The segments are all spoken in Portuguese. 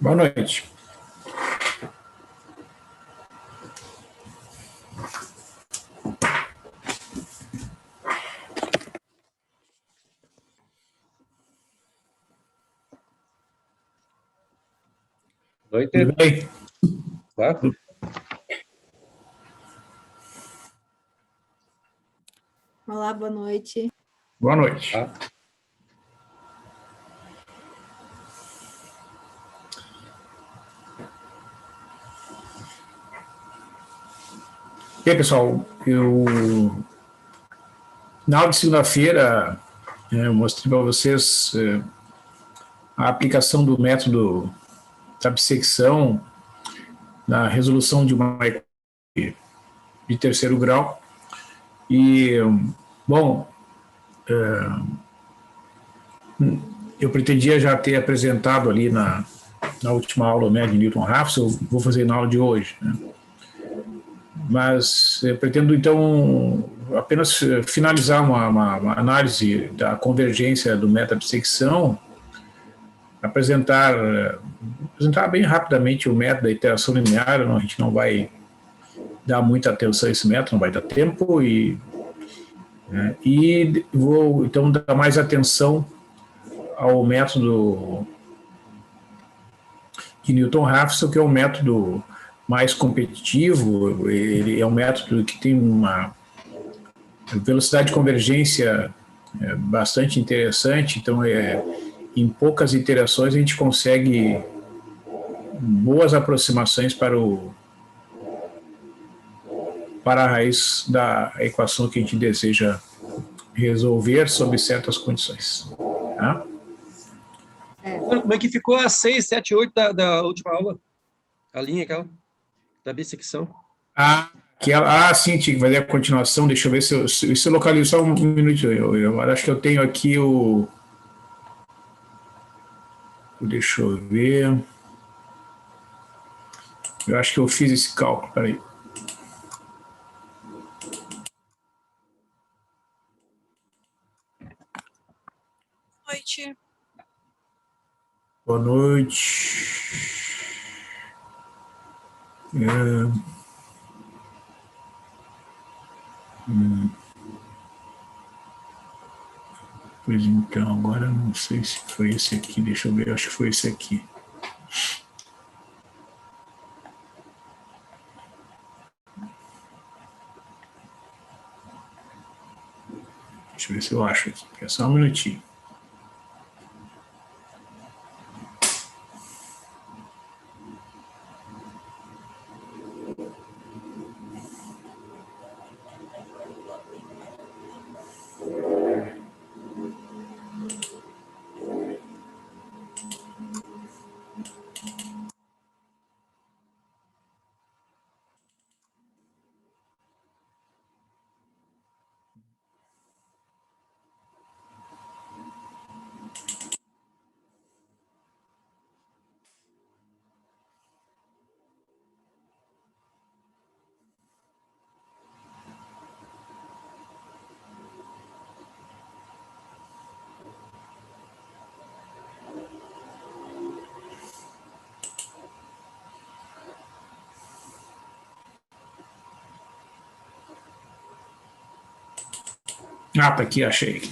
Boa noite. Noite. Tudo bem? Tá? Olá, boa noite. Boa noite. Tá. E aí, pessoal, na aula de segunda-feira eu mostrei para vocês a aplicação do método da bissecção na resolução de uma equação de terceiro grau. E, bom, eu pretendia já ter apresentado ali na última aula o método de Newton-Raphson, eu vou fazer na aula de hoje, né? Mas eu pretendo, então, apenas finalizar uma análise da convergência do método de bissecção, apresentar bem rapidamente o método da iteração linear. A gente não vai dar muita atenção a esse método, não vai dar tempo, e vou, então, dar mais atenção ao método de Newton-Raphson, que é um método mais competitivo. Ele é um método que tem uma velocidade de convergência bastante interessante. Então, em poucas iterações a gente consegue boas aproximações para a raiz da equação que a gente deseja resolver sob certas condições. Tá? Como é que ficou a 6, 7, 8 da última aula? A linha aquela, da bissecção. Sim, tinha que fazer a continuação. Deixa eu ver se eu localizo só um minuto. Eu acho que eu tenho aqui o... Deixa eu ver. Eu acho que eu fiz esse cálculo, peraí. Noite. Boa noite. Pois então, agora não sei se foi esse aqui, deixa eu ver, acho que foi esse aqui. Deixa eu ver se eu acho aqui, é só um minutinho. Tá aqui, achei.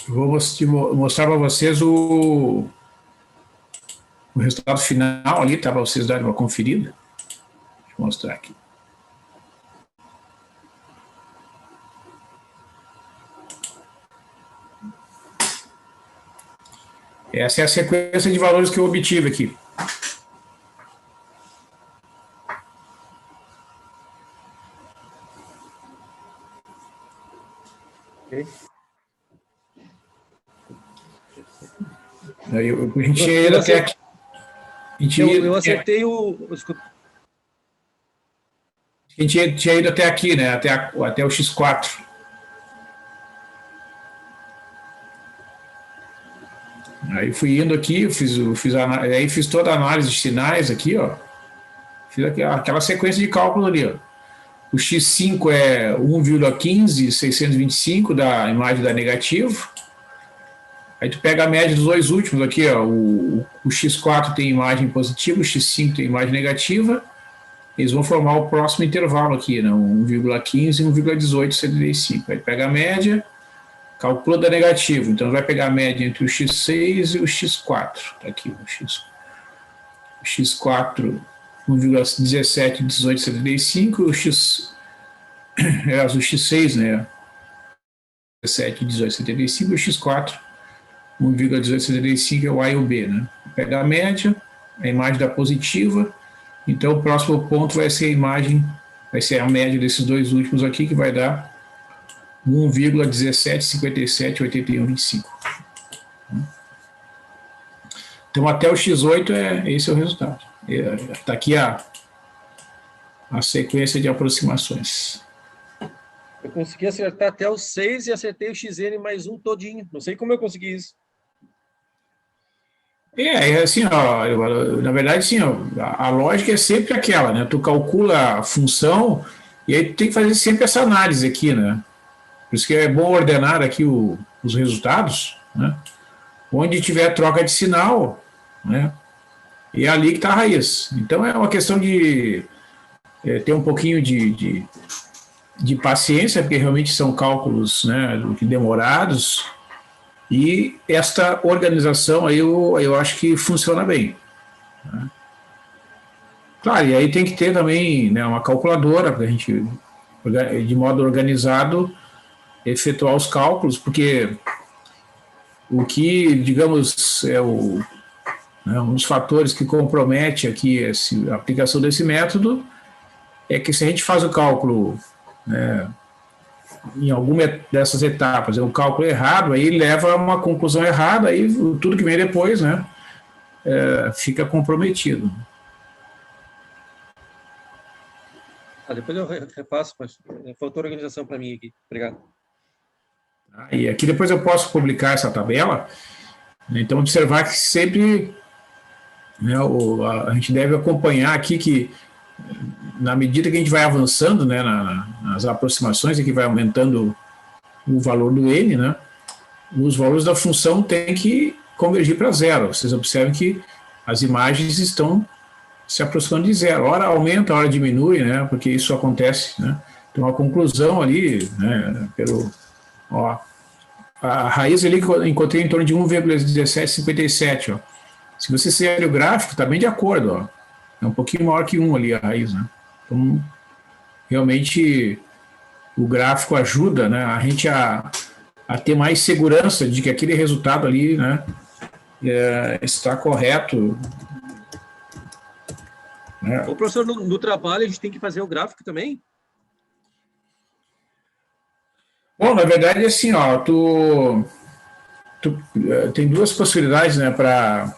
Vou mostrar para vocês o resultado final ali, tá? Para vocês darem uma conferida. Deixa eu mostrar aqui. Essa é a sequência de valores que eu obtive aqui. Okay. A gente tinha ido até aqui. Eu acertei o... Desculpa. A gente tinha ido até aqui, né? Até o X4. Aí fui indo aqui, aí fiz toda a análise de sinais aqui, ó. Fiz aquela sequência de cálculo ali, ó. O x5 é 1,15625 da imagem da negativo. Aí tu pega a média dos dois últimos aqui, ó, o x4 tem imagem positiva, o x5 tem imagem negativa. Eles vão formar o próximo intervalo aqui, né, 1,15 e 1,1875. Aí pega a média, calcula da negativo. Então vai pegar a média entre o x6 e o x4. Tá aqui o x4 1,171875, o x6, né, 171875, o x4 1,1875 é o A e o B, né? Pega a média, a imagem da positiva, então o próximo ponto vai ser a imagem, vai ser a média desses dois últimos aqui, que vai dar 1,17578125. Então até o x8 esse é o resultado. Está aqui a sequência de aproximações. Eu consegui acertar até o 6 e acertei o xn mais um todinho. Não sei como eu consegui isso. Assim, ó, na verdade, assim, ó, a lógica é sempre aquela, né? Tu calcula a função e aí tu tem que fazer sempre essa análise aqui, né? Por isso que é bom ordenar aqui os resultados, né? Onde tiver troca de sinal, né? E é ali que está a raiz. Então é uma questão de ter um pouquinho de paciência, porque realmente são cálculos, né, demorados, e esta organização aí eu acho que funciona bem, né? Claro, e aí tem que ter também, né, uma calculadora para a gente, de modo organizado, efetuar os cálculos, porque o que, digamos, um dos fatores que compromete aqui a aplicação desse método é que se a gente faz o cálculo, né, em alguma dessas etapas, o cálculo errado, aí leva a uma conclusão errada, aí tudo que vem depois, né, fica comprometido. Depois eu repasso, mas faltou organização para mim aqui. Obrigado. E aqui depois eu posso publicar essa tabela, né, então observar que sempre, né, a gente deve acompanhar aqui que na medida que a gente vai avançando, né, nas aproximações e que vai aumentando o valor do n, né, os valores da função têm que convergir para zero. Vocês observam que as imagens estão se aproximando de zero. Hora aumenta, hora diminui, né, porque isso acontece, né. Então a conclusão ali, né, a raiz ali que eu encontrei em torno de 1,1757, ó. Se você seguir o gráfico, está bem de acordo, ó. É um pouquinho maior que 1 ali a raiz, né? Então, realmente, o gráfico ajuda, né, a gente a ter mais segurança de que aquele resultado ali, né, está correto. Né? O professor, no trabalho, a gente tem que fazer o gráfico também? Bom, na verdade, assim, ó, tu tem duas possibilidades, né, para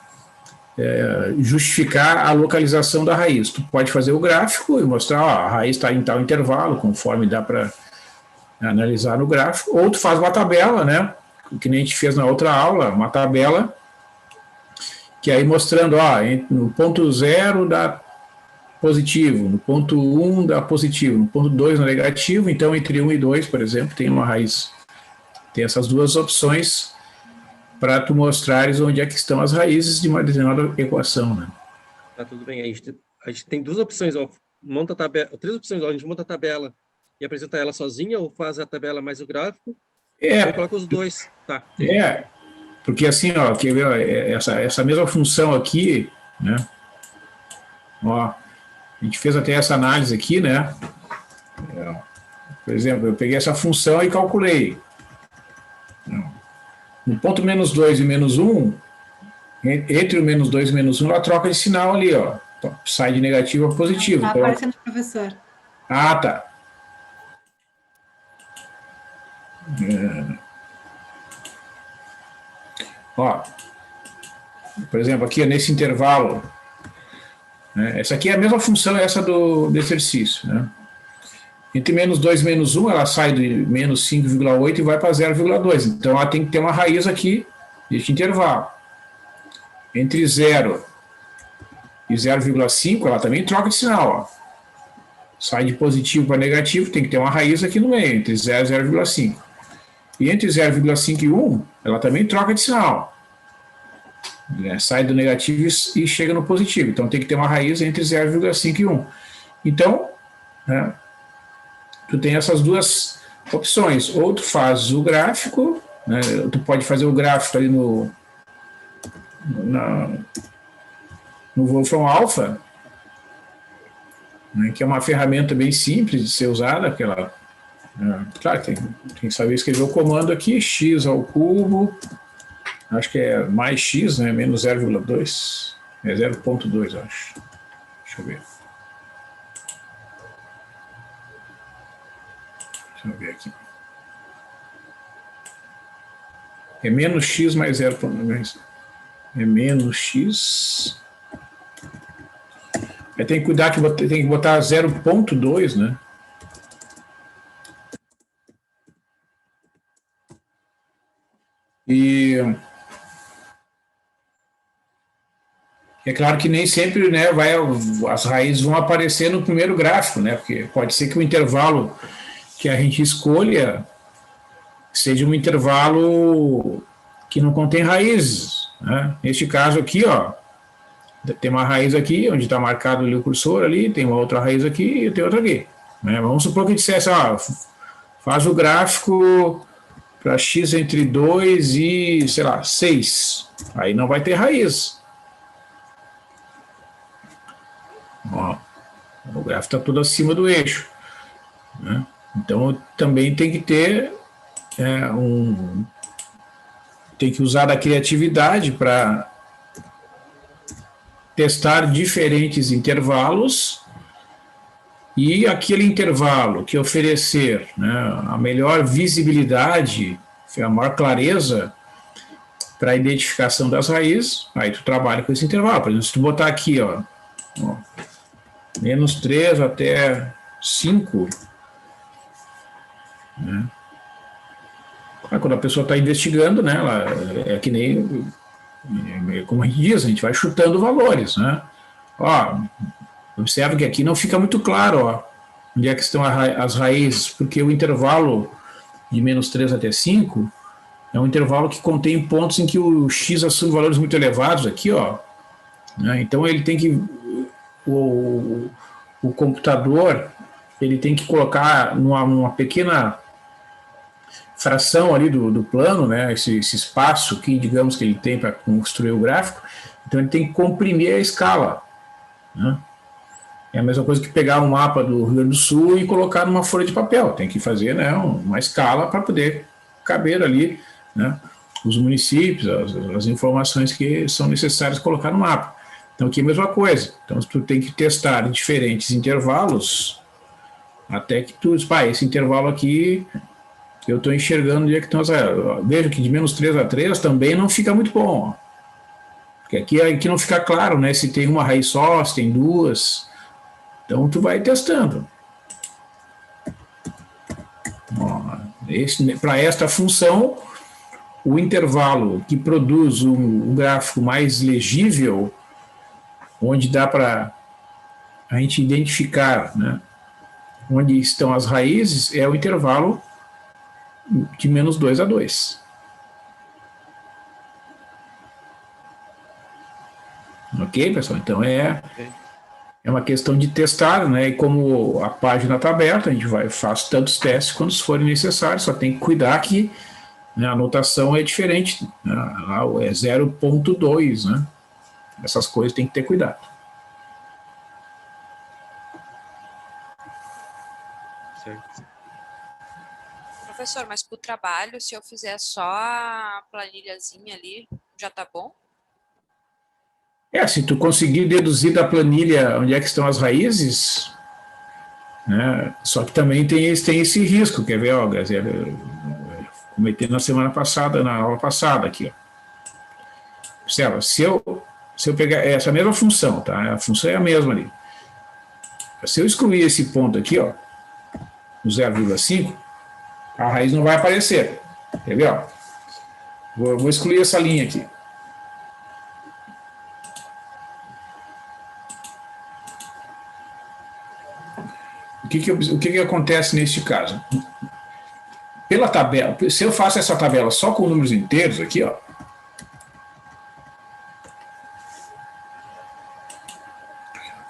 justificar a localização da raiz. Tu pode fazer o gráfico e mostrar, ó, a raiz está em tal intervalo, conforme dá para analisar no gráfico, ou tu faz uma tabela, né, que nem a gente fez na outra aula, uma tabela que aí mostrando, ó, no ponto 0 dá positivo, no ponto 1 dá positivo, no ponto 2 dá negativo, então entre 1 e 2, por exemplo, tem uma raiz. Tem essas duas opções para tu mostrares onde é que estão as raízes de uma determinada equação, né? Tá, tudo bem. A gente tem duas opções, ó. Monta a tabela, três opções, ó. A gente monta a tabela e apresenta ela sozinha, ou faz a tabela mais o gráfico, e coloca os dois. Tá. Porque assim, ó, quer ver, ó, essa mesma função aqui, né? Ó, a gente fez até essa análise aqui, né? Por exemplo, eu peguei essa função e calculei. No ponto menos 2 e menos 1, entre o menos 2 e menos 1, ela troca de sinal ali, ó. Sai de negativo a positivo. Está aparecendo, professor. Ah, tá. Ó, por exemplo, aqui nesse intervalo, né, essa aqui é a mesma função essa do exercício, né? Entre menos 2 e menos 1, ela sai de menos 5,8 e vai para 0,2. Então, ela tem que ter uma raiz aqui deste intervalo. Entre 0 e 0,5, ela também troca de sinal, ó. sai de positivo para negativo, tem que ter uma raiz aqui no meio, entre 0 e 0,5. E entre 0,5 e 1, ela também troca de sinal. Né? Sai do negativo e chega no positivo. Então tem que ter uma raiz entre 0,5 e 1. Então, né, tu tem essas duas opções. Ou tu faz o gráfico, né, tu pode fazer o gráfico ali no Wolfram Alpha, né, que é uma ferramenta bem simples de ser usada, porque ela, claro, tem que saber escrever o comando aqui, x ao cubo, acho que é mais x, né, menos 0,2, é 0,2, acho. Deixa eu ver. Deixa eu ver aqui. É menos x mais 0,2. É menos x. Aí tem que cuidar que tem que botar 0,2, né? E é claro que nem sempre, né, as raízes vão aparecer no primeiro gráfico, né? Porque pode ser que o intervalo que a gente escolha seja um intervalo que não contém raízes, né? Neste caso aqui, ó, tem uma raiz aqui, onde está marcado ali o cursor ali, tem uma outra raiz aqui e tem outra aqui. Né? Vamos supor que dissesse, ó, faz o gráfico para x entre 2 e, sei lá, 6. Aí não vai ter raiz. Ó, o gráfico está todo acima do eixo. Né? Então também tem que ter tem que usar da criatividade para testar diferentes intervalos e aquele intervalo que oferecer, né, a melhor visibilidade, a maior clareza para a identificação das raízes, aí tu trabalha com esse intervalo. Por exemplo, se tu botar aqui, ó, menos 3 até 5, né? Quando a pessoa está investigando, né, ela é que nem, como a gente diz, a gente vai chutando valores, né? Ó, observe que aqui não fica muito claro, ó, onde é que estão as raízes, porque o intervalo de menos 3 até 5 é um intervalo que contém pontos em que o x assume valores muito elevados aqui, ó. Né? Então ele tem que o computador ele tem que colocar numa pequena fração ali do plano, né, esse espaço que, digamos, que ele tem para construir o gráfico, então ele tem que comprimir a escala. Né? É a mesma coisa que pegar um mapa do Rio Grande do Sul e colocar numa folha de papel, tem que fazer, né, uma escala para poder caber ali, né, os municípios, as informações que são necessárias colocar no mapa. Então aqui é a mesma coisa, então tu tem que testar em diferentes intervalos até que tu diz, esse intervalo aqui eu estou enxergando onde é que estão as raízes. Veja que de menos 3 a 3 também não fica muito bom. Porque aqui não fica claro, né? Se tem uma raiz só, se tem duas. Então tu vai testando. Para esta função, o intervalo que produz um gráfico mais legível, onde dá para a gente identificar, né, onde estão as raízes, é o intervalo de menos 2 a 2. Ok, pessoal? Então é uma questão de testar, né? E como a página está aberta, a gente faz tantos testes quantos forem necessários, só tem que cuidar que, né, a notação é diferente, né? Lá é 0,2, né? Essas coisas tem que ter cuidado. Certo. Professor, mas para o trabalho, se eu fizer só a planilhazinha ali, já tá bom? Se tu conseguir deduzir da planilha onde é que estão as raízes, né, só que também tem esse risco, quer ver, ó, Graziela, comentei na semana passada, na aula passada aqui, ó. Observa, se eu pegar essa mesma função, tá? A função é a mesma ali. Se eu excluir esse ponto aqui, ó, o 0,5, a raiz não vai aparecer. Quer ver, ó? Vou excluir essa linha aqui. que acontece neste caso? Pela tabela, se eu faço essa tabela só com números inteiros aqui, ó,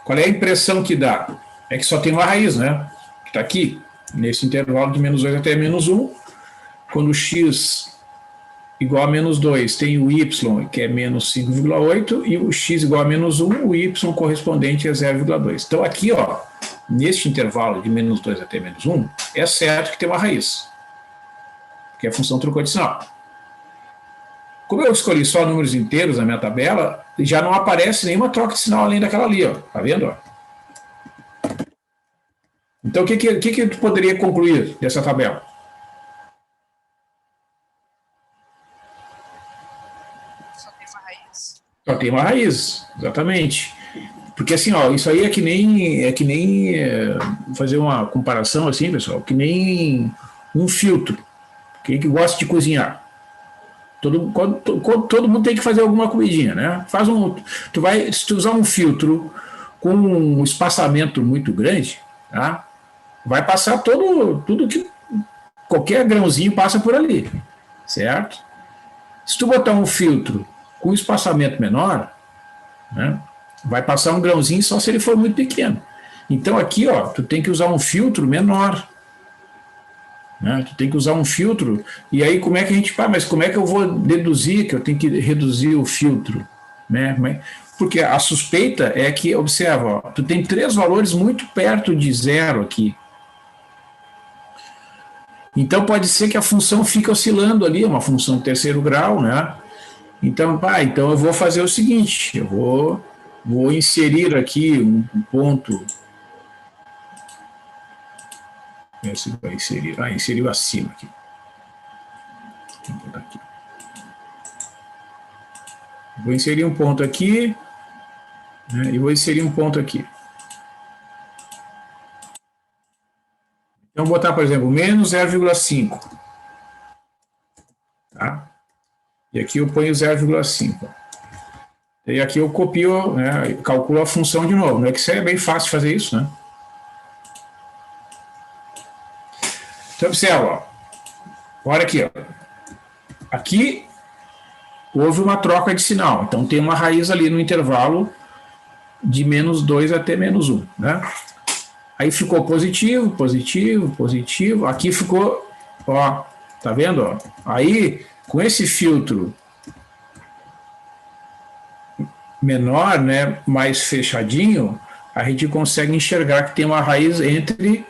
qual é a impressão que dá? É que só tem uma raiz, né? Que está aqui, nesse intervalo de menos 2 até menos 1. Quando o x igual a menos 2, tem o y, que é menos 5,8, e o x igual a menos 1, o y correspondente é 0,2. Então, aqui, ó, neste intervalo de menos 2 até menos 1, é certo que tem uma raiz, que a função trocou de sinal. Como eu escolhi só números inteiros na minha tabela, já não aparece nenhuma troca de sinal além daquela ali, ó. Tá vendo? Ó? Então, o que tu poderia concluir dessa tabela? Só tem uma raiz. Só tem uma raiz, exatamente. Porque assim, ó, isso aí é que nem fazer uma comparação assim, pessoal, que nem um filtro. Quem que gosta de cozinhar? Todo mundo tem que fazer alguma comidinha, né? Se tu usar um filtro com um espaçamento muito grande, tá? Vai passar tudo que qualquer grãozinho passa por ali, certo? Se tu botar um filtro com um espaçamento menor, né, vai passar um grãozinho só se ele for muito pequeno. Então aqui, ó, tu tem que usar um filtro menor. Né? Tu tem que usar um filtro, e aí como é que a gente faz? Mas como é que eu vou deduzir que eu tenho que reduzir o filtro? Né? Porque a suspeita é que, observa, ó, tu tem 3 valores muito perto de 0 aqui. Então pode ser que a função fique oscilando ali, uma função de terceiro grau, né? Então eu vou fazer o seguinte, eu vou inserir aqui um ponto. Esse vai inserir. Inseriu acima aqui. Vou botar aqui. Vou inserir um ponto aqui, né, e vou inserir um ponto aqui. Então, vou botar, por exemplo, menos 0,5. Tá? E aqui eu ponho 0,5. E aqui eu copio, né, calculo a função de novo. No Excel é bem fácil fazer isso, né? Então, observa, ó. Olha aqui, ó. Aqui houve uma troca de sinal. Então, tem uma raiz ali no intervalo de menos 2 até menos 1, né? Aí ficou positivo, positivo, positivo. Aqui ficou, ó, tá vendo, ó? Aí, com esse filtro menor, né, mais fechadinho, a gente consegue enxergar que tem uma raiz entre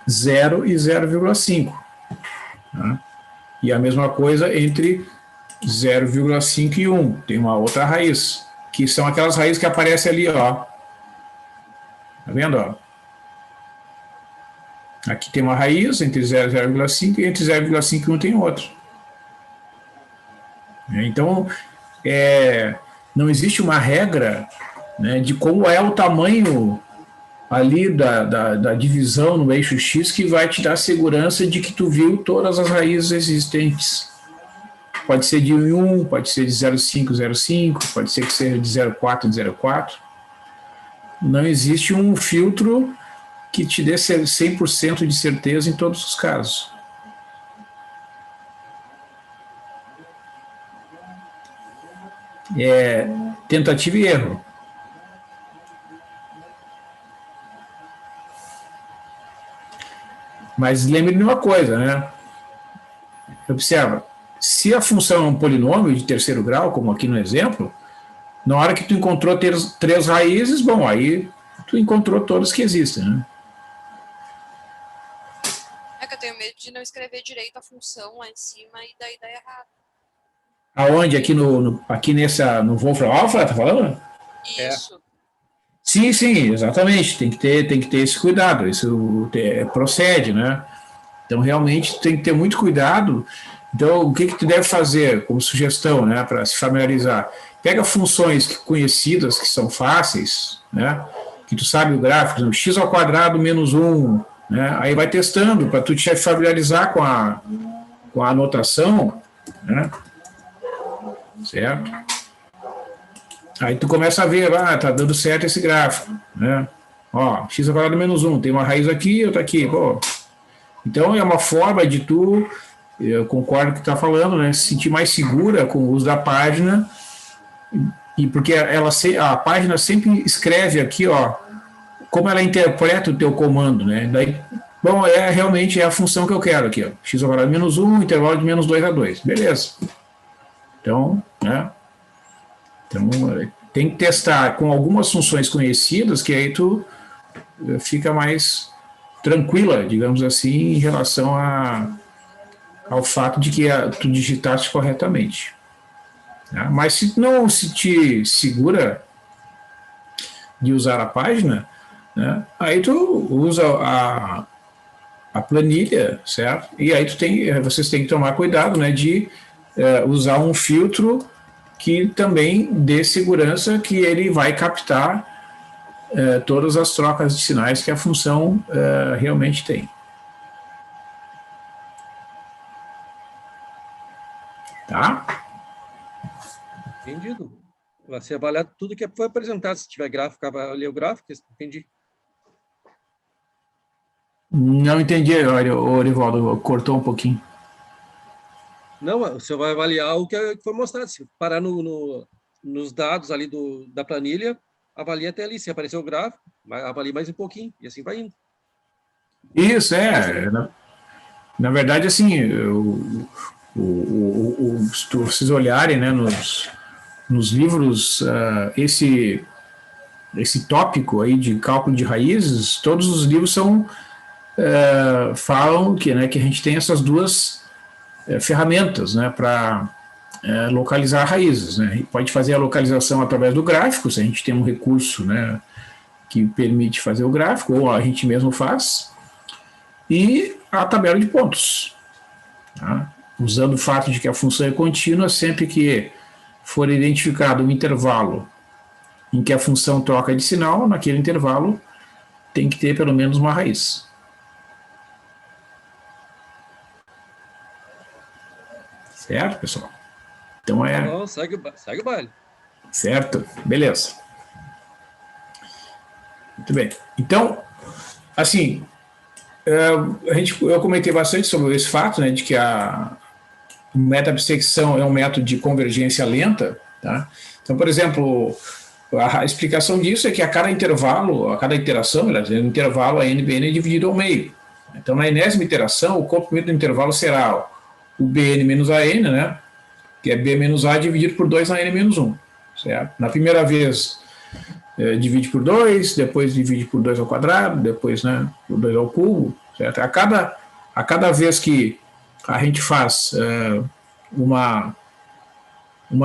0 e 0,5. Né? E a mesma coisa entre 0,5 e 1. Tem uma outra raiz, que são aquelas raízes que aparecem ali, ó. Tá vendo, ó? Aqui tem uma raiz entre 0 e 0,5 e entre 0,5 e 1 tem outra. Então, não existe uma regra, né, de como é o tamanho ali da divisão no eixo X que vai te dar segurança de que tu viu todas as raízes existentes. Pode ser de 1, pode ser de 0,5, 0,5, pode ser que seja de 0,4, 0,4. Não existe um filtro que te dê 100% de certeza em todos os casos. É tentativa e erro. Mas lembre de uma coisa, né? Observa, se a função é um polinômio de terceiro grau, como aqui no exemplo, na hora que tu encontrou 3 raízes, bom, aí tu encontrou todas que existem, né? É que eu tenho medo de não escrever direito a função lá em cima e daí dar errado. Aonde? Aqui no Wolfram Alpha, tá falando? Isso. Sim, exatamente. Tem que ter esse cuidado. Isso procede, né? Então, realmente, tem que ter muito cuidado. Então, o que tu deve fazer como sugestão, né, para se familiarizar? Pega funções conhecidas, que são fáceis, né, que tu sabe o gráfico, exemplo, x ao quadrado menos 1, né, aí vai testando para tu te familiarizar com a anotação, né, certo? Aí tu começa a ver, tá dando certo esse gráfico, né? Ó, x ao quadrado menos 1, tem uma raiz aqui, outra aqui. Pô. Então, é uma forma de tu, eu concordo com o que tu está falando, né? Se sentir mais segura com o uso da página, e porque a página sempre escreve aqui, ó, como ela interpreta o teu comando, né? Daí, bom, realmente é a função que eu quero aqui, ó. X ao quadrado menos 1, intervalo de menos 2 a 2. Beleza. Então, né? Então, tem que testar com algumas funções conhecidas, que aí tu fica mais tranquila, digamos assim, em relação ao fato de que tu digitaste corretamente. Né? Mas se não se te segura de usar a página, né, aí tu usa a planilha, certo? E aí vocês têm que tomar cuidado, né, de usar um filtro que também dê segurança que ele vai captar todas as trocas de sinais que a função realmente tem. Tá? Entendido. Vai ser avaliado tudo que foi apresentado. Se tiver gráfico, avalia o gráfico. Entendi. Não entendi, Orivaldo, cortou um pouquinho. Não, você vai avaliar o que foi mostrado. Se parar nos dados ali da planilha, avalia até ali. Se aparecer o gráfico, avalie mais um pouquinho. E assim vai indo. Isso, na verdade, assim, se vocês olharem, né, nos livros, esse tópico aí de cálculo de raízes, todos os livros falam que a gente tem essas duas ferramentas, né, para localizar raízes, né? A gente pode fazer a localização através do gráfico, se a gente tem um recurso, né, que permite fazer o gráfico, ou a gente mesmo faz, e a tabela de pontos, tá? Usando o fato de que a função é contínua, sempre que for identificado um intervalo em que a função troca de sinal, naquele intervalo tem que ter pelo menos uma raiz. Certo, pessoal? Então Não, segue o baile. Certo? Beleza. Muito bem. Então, assim, eu comentei bastante sobre esse fato, né, de que a meta-bissecção é um método de convergência lenta, tá? Então, por exemplo, a explicação disso é que a cada intervalo, a cada iteração, o intervalo a NBN é dividido ao meio. Então, na enésima iteração, o comprimento do intervalo será o BN menos AN, né, que é B menos A dividido por 2 na N menos 1. Certo? Na primeira vez, divide por 2, depois divide por 2 ao quadrado, depois, né, por 2 ao cubo. Certo? A cada vez que a gente faz uma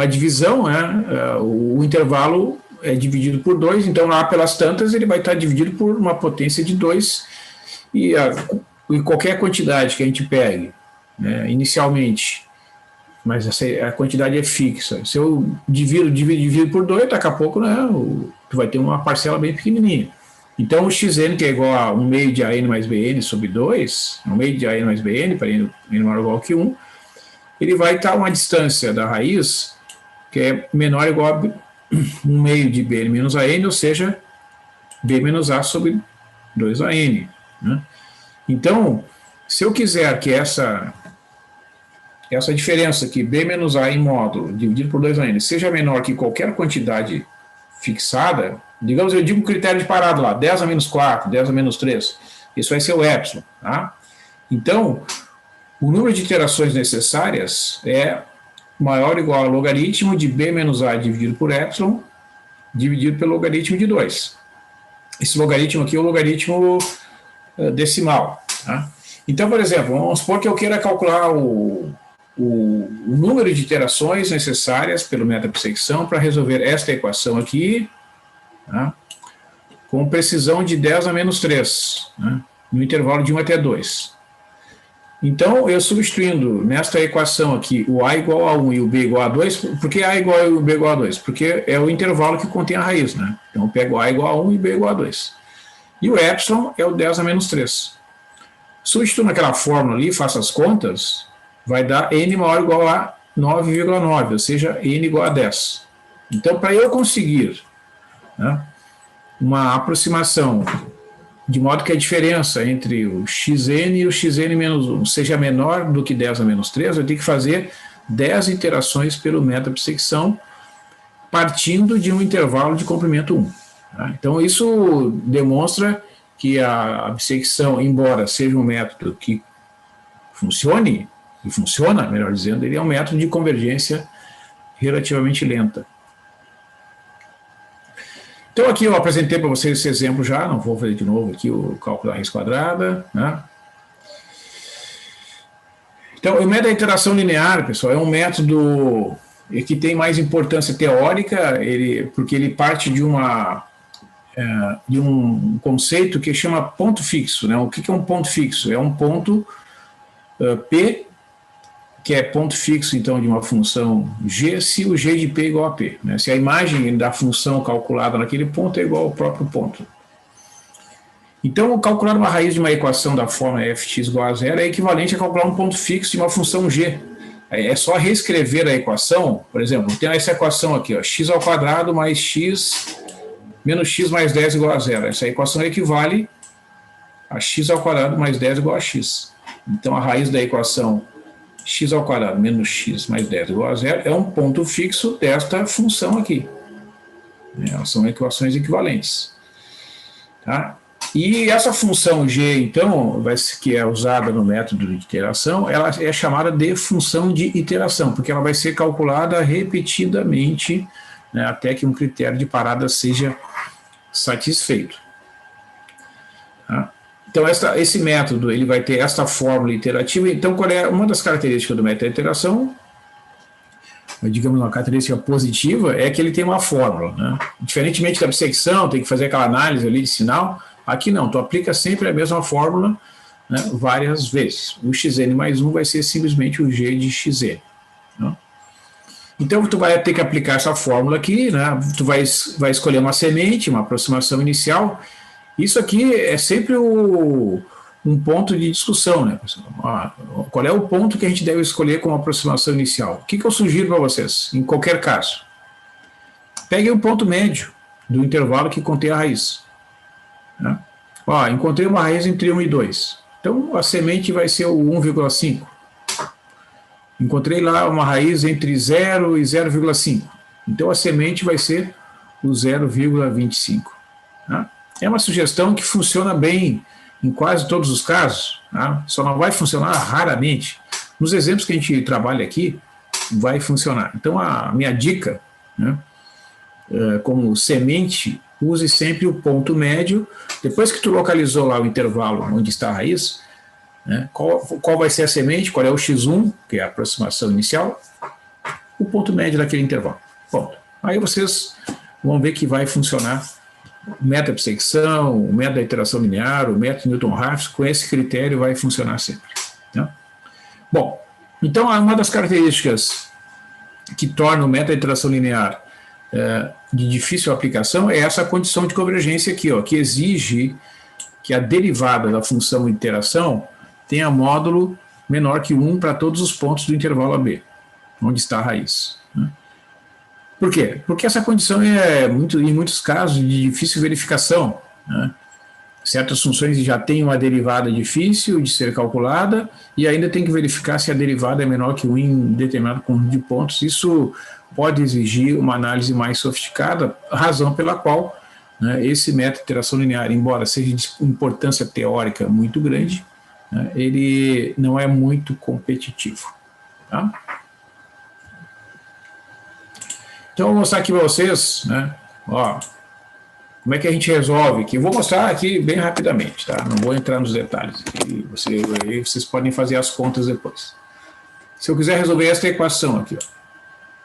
divisão, né, o intervalo é dividido por 2, então lá pelas tantas ele vai estar dividido por uma potência de 2, e qualquer quantidade que a gente pegue, né, inicialmente, mas a quantidade é fixa, se eu divido por 2, daqui a pouco, né, tu vai ter uma parcela bem pequenininha. Então o xn, que é igual a 1 meio de AN mais BN sobre 2, 1 meio de AN mais BN, para n maior ou igual que 1, ele vai estar a uma distância da raiz que é menor ou igual a 1 meio de Bn menos AN, ou seja, B menos A sobre 2AN. Né? Então, se eu quiser que essa diferença aqui, B menos A em módulo, dividido por 2AN, seja menor que qualquer quantidade fixada, digamos, eu digo um critério de parada lá, 10 a menos 4, 10 a menos 3, isso vai ser o epsilon. Tá? Então, o número de iterações necessárias é maior ou igual ao logaritmo de B menos A dividido por epsilon, dividido pelo logaritmo de 2. Esse logaritmo aqui é o logaritmo decimal. Tá? Então, por exemplo, vamos supor que eu queira calcular o número de iterações necessárias pelo meta-bissecção para resolver esta equação aqui, tá? Com precisão de 10 a menos 3, né? No intervalo de 1 até 2. Então, eu substituindo nesta equação aqui o A igual a 1 e o B igual a 2, por que A igual a 1 e o B igual a 2? Porque é o intervalo que contém a raiz, né? Então, eu pego A igual a 1 e B igual a 2. E o epsilon é o 10 a menos 3. Substituindo aquela fórmula ali, faço as contas, vai dar N maior ou igual a 9,9, ou seja, N igual a 10. Então, para eu conseguir, né, uma aproximação, de modo que a diferença entre o xn e o xn menos 1 seja menor do que 10 a menos 3, eu tenho que fazer 10 iterações pelo método de bissecção, partindo de um intervalo de comprimento 1. Tá? Então, isso demonstra que a bissecção, embora seja um método que funcione, e funciona, melhor dizendo, ele é um método de convergência relativamente lenta. Então, aqui eu apresentei para vocês esse exemplo já, não vou fazer de novo aqui o cálculo da raiz quadrada, né? Então, o método da iteração linear, pessoal, é um método que tem mais importância teórica, porque ele parte de um conceito que chama ponto fixo, né? O que é um ponto fixo? É um ponto P, que é ponto fixo, então, de uma função g, se o g de p é igual a p. Né? Se a imagem da função calculada naquele ponto é igual ao próprio ponto. Então, calcular uma raiz de uma equação da forma fx igual a zero é equivalente a calcular um ponto fixo de uma função g. É só reescrever a equação, por exemplo, tem essa equação aqui, ó, x ao quadrado mais x menos x mais 10 igual a zero. Essa equação equivale a x ao quadrado mais 10 igual a x. Então, a raiz da equação x ao quadrado menos x mais 10 igual a zero é um ponto fixo desta função aqui. Elas são equações equivalentes. Tá? E essa função g, então, que é usada no método de iteração, ela é chamada de função de iteração, porque ela vai ser calculada repetidamente, né, até que um critério de parada seja satisfeito. Tá? Então, esse método ele vai ter esta fórmula iterativa. Então, qual é uma das características do método de iteração? Digamos, uma característica positiva é que ele tem uma fórmula. Né? Diferentemente da bissecção, tem que fazer aquela análise ali de sinal. Aqui não, tu aplica sempre a mesma fórmula, né, várias vezes. O xn mais 1 vai ser simplesmente o g de xn. Né? Então, tu vai ter que aplicar essa fórmula aqui, né? Tu vai escolher uma semente, uma aproximação inicial. Isso aqui é sempre um ponto de discussão, né, pessoal? Qual é o ponto que a gente deve escolher como aproximação inicial? O que eu sugiro para vocês, em qualquer caso? Peguem o ponto médio do intervalo que contém a raiz. Né? Encontrei uma raiz entre 1 e 2. Então, a semente vai ser o 1,5. Encontrei lá uma raiz entre 0 e 0,5. Então, a semente vai ser o 0,25. Né? É uma sugestão que funciona bem em quase todos os casos, tá? Só não vai funcionar raramente. Nos exemplos que a gente trabalha aqui, vai funcionar. Então, a minha dica, né, como semente, use sempre o ponto médio. Depois que tu localizou lá o intervalo onde está a raiz, né, qual vai ser a semente, qual é o x1, que é a aproximação inicial, o ponto médio daquele intervalo. Ponto. Aí vocês vão ver que vai funcionar o método da bissecção, o método da iteração linear, o método Newton-Raphs, com esse critério vai funcionar sempre. Né? Bom, então uma das características que torna o método da iteração linear de difícil aplicação é essa condição de convergência aqui, ó, que exige que a derivada da função de iteração tenha módulo menor que 1 para todos os pontos do intervalo AB, onde está a raiz. Né? Por quê? Porque essa condição é, em muitos casos, de difícil verificação. Né? Certas funções já têm uma derivada difícil de ser calculada e ainda tem que verificar se a derivada é menor que 1 em determinado conjunto de pontos. Isso pode exigir uma análise mais sofisticada, razão pela qual, né, esse método de iteração linear, embora seja de importância teórica muito grande, né, ele não é muito competitivo. Tá? Então, eu vou mostrar aqui para vocês, né, como é que a gente resolve aqui. Eu vou mostrar aqui bem rapidamente, tá? Não vou entrar nos detalhes. Vocês podem fazer as contas depois. Se eu quiser resolver esta equação aqui, ó.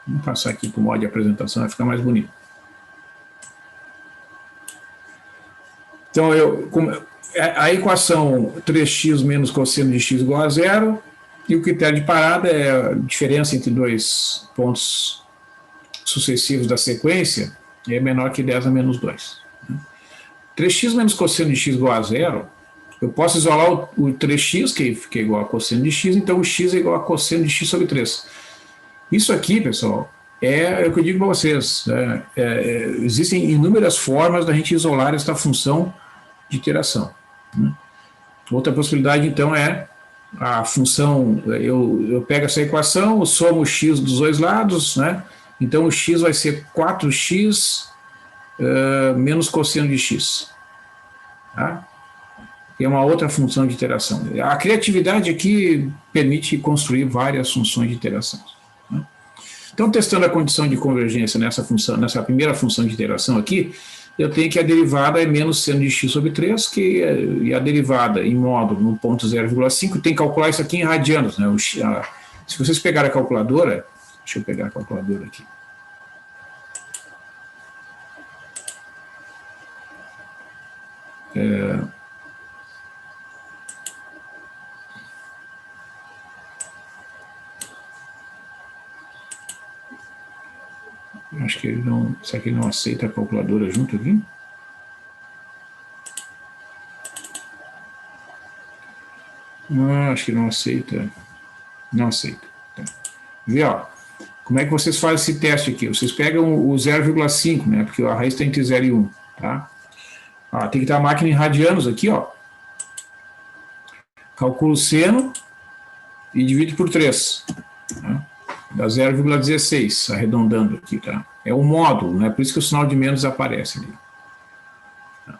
Vamos passar aqui para o modo de apresentação, vai ficar mais bonito. Então, a equação 3x menos cosseno de x igual a zero, e o critério de parada é a diferença entre dois pontos sucessivos da sequência é menor que 10 a menos 2. 3x menos cosseno de x igual a zero, eu posso isolar o 3x, que é igual a cosseno de x, então o x é igual a cosseno de x sobre 3. Isso aqui, pessoal, é o que eu digo para vocês, existem inúmeras formas da gente isolar esta função de iteração, né? Outra possibilidade, então, é a função, eu pego essa equação, somo o x dos dois lados, né? Então o x vai ser 4x menos cosseno de x. Tá? É uma outra função de iteração. A criatividade aqui permite construir várias funções de iteração, né? Então, testando a condição de convergência nessa função, nessa primeira função de iteração aqui, eu tenho que a derivada é menos seno de x sobre 3, e a derivada em módulo no ponto 0,5, tem que calcular isso aqui em radianos, né? Se vocês pegarem a calculadora, deixa eu pegar a calculadora aqui. Acho que ele não. Será que ele não aceita a calculadora junto aqui? Acho que não aceita. Não aceita. Tá. Vê, ó. Como é que vocês fazem esse teste aqui? Vocês pegam o 0,5, né? Porque a raiz está entre 0 e 1. Tá? Ó, tem que estar a máquina em radianos aqui, ó. Calculo o seno e divido por 3. Tá? Dá 0,16, arredondando aqui, tá? É um módulo, né? Por isso que o sinal de menos aparece ali. Tá?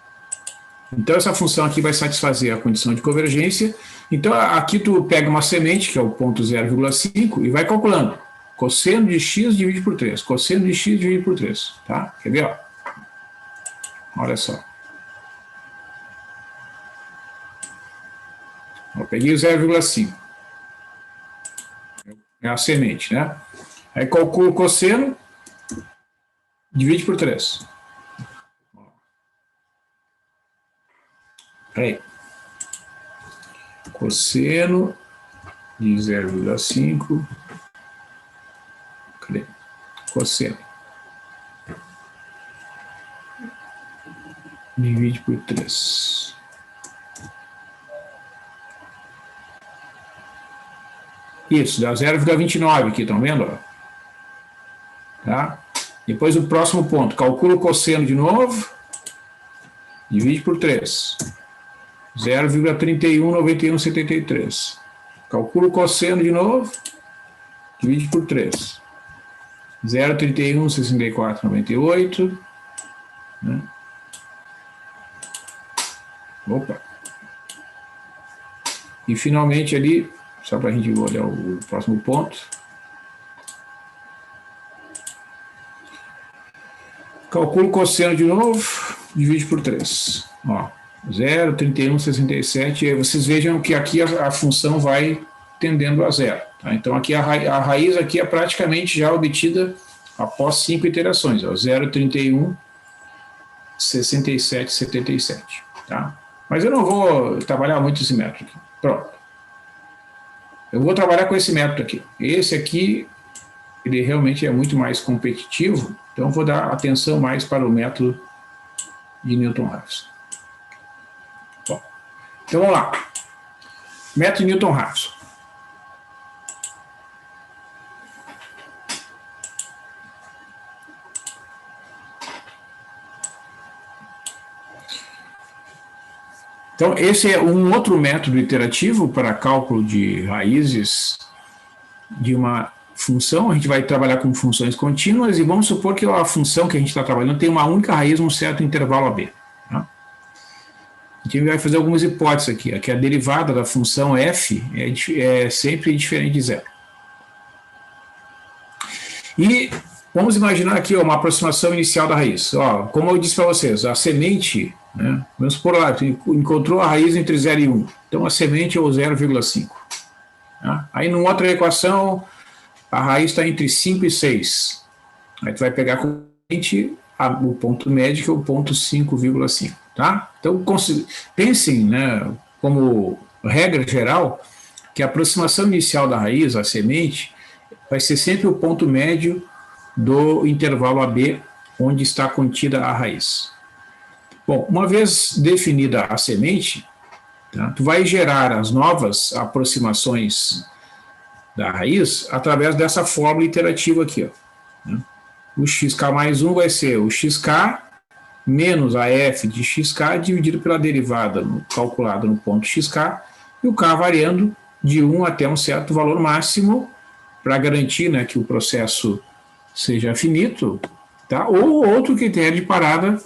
Então, essa função aqui vai satisfazer a condição de convergência. Então, aqui tu pega uma semente, que é o ponto 0,5, e vai calculando. Cosseno de x divide por 3. Cosseno de x divide por 3. Tá? Quer ver, ó? Olha só. Eu peguei o 0,5. É a semente, né? Aí calculo o cosseno, divide por 3. Aí. Cosseno de 0,5. Cadê? Cosseno. Divide por 3. Isso, dá 0,29 aqui, estão vendo? Tá? Depois o próximo ponto, calcula o cosseno de novo, divide por 3. 0,319173. Calcula o cosseno de novo, divide por 3. 0,316498. Né? Opa! E finalmente ali, só para a gente olhar o próximo ponto. Calculo o cosseno de novo, divide por 3. Ó, 0,3167. E aí vocês vejam que aqui a função vai tendendo a zero. Tá? Então aqui a raiz aqui é praticamente já obtida após 5 iterações. 0,316777. Tá? Mas eu não vou trabalhar muito esse método aqui. Pronto. Eu vou trabalhar com esse método aqui. Esse aqui, ele realmente é muito mais competitivo, então eu vou dar atenção mais para o método de Newton-Raphson. Bom, então vamos lá. Método de Newton-Raphson. Então, esse é um outro método iterativo para cálculo de raízes de uma função. A gente vai trabalhar com funções contínuas e vamos supor que a função que a gente está trabalhando tem uma única raiz num certo intervalo AB. Tá? A gente vai fazer algumas hipóteses aqui. Aqui a derivada da função f é sempre diferente de zero. E vamos imaginar aqui uma aproximação inicial da raiz. Ó, como eu disse para vocês, a semente... Né? Vamos supor lá, encontrou a raiz entre 0 e 1. Então a semente é o 0,5. Tá? Aí numa outra equação, a raiz está entre 5 e 6. Aí tu vai pegar com o ponto médio, que é o ponto 5,5. Tá? Então pensem, né, como regra geral, que a aproximação inicial da raiz, a semente, vai ser sempre o ponto médio do intervalo AB, onde está contida a raiz. Bom, uma vez definida a semente, tá, tu vai gerar as novas aproximações da raiz através dessa fórmula iterativa aqui. Ó. né? O xk mais 1 vai ser o xk menos a f de xk dividido pela derivada calculada no ponto xk, e o k variando de 1 até um certo valor máximo, para garantir, né, que o processo seja finito, tá? Ou outro critério de parada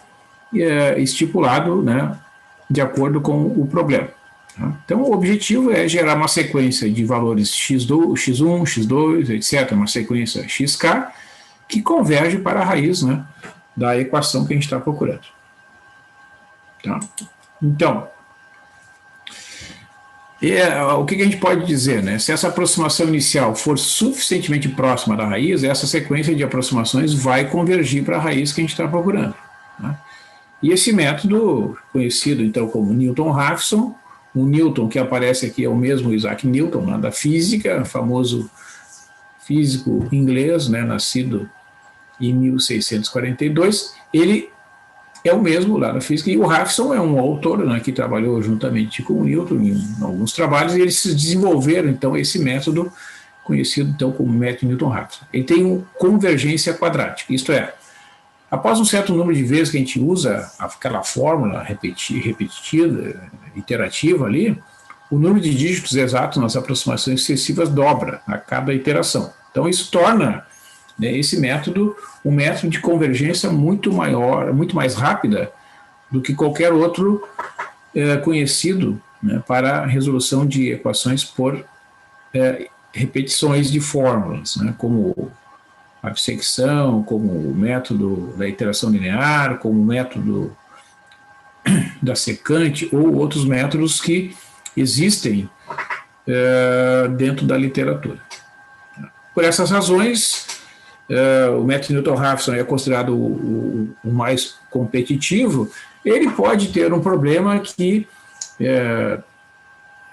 estipulado, né, de acordo com o problema. Tá? Então, o objetivo é gerar uma sequência de valores x2, x1, x2, etc., uma sequência xk, que converge para a raiz, né, da equação que a gente está procurando. Tá? Então, o que a gente pode dizer, né? Se essa aproximação inicial for suficientemente próxima da raiz, essa sequência de aproximações vai convergir para a raiz que a gente está procurando. Tá? E esse método, conhecido então como Newton-Raphson, o Newton que aparece aqui é o mesmo Isaac Newton, né, da física, famoso físico inglês, né, nascido em 1642, ele é o mesmo lá na física, e o Raphson é um autor, né, que trabalhou juntamente com o Newton em alguns trabalhos, e eles desenvolveram, então, esse método conhecido, então, como método Newton-Raphson. Ele tem uma convergência quadrática, isto é, após um certo número de vezes que a gente usa aquela fórmula repetida, iterativa ali, o número de dígitos exatos nas aproximações sucessivas dobra a cada iteração. Então, isso torna, né, esse método um método de convergência muito maior, muito mais rápida do que qualquer outro conhecido, né, para a resolução de equações por repetições de fórmulas, né, como a bissecção, como o método da iteração linear, como o método da secante, ou outros métodos que existem dentro da literatura. Por essas razões, o método Newton-Raphson é considerado o mais competitivo. Ele pode ter um problema que,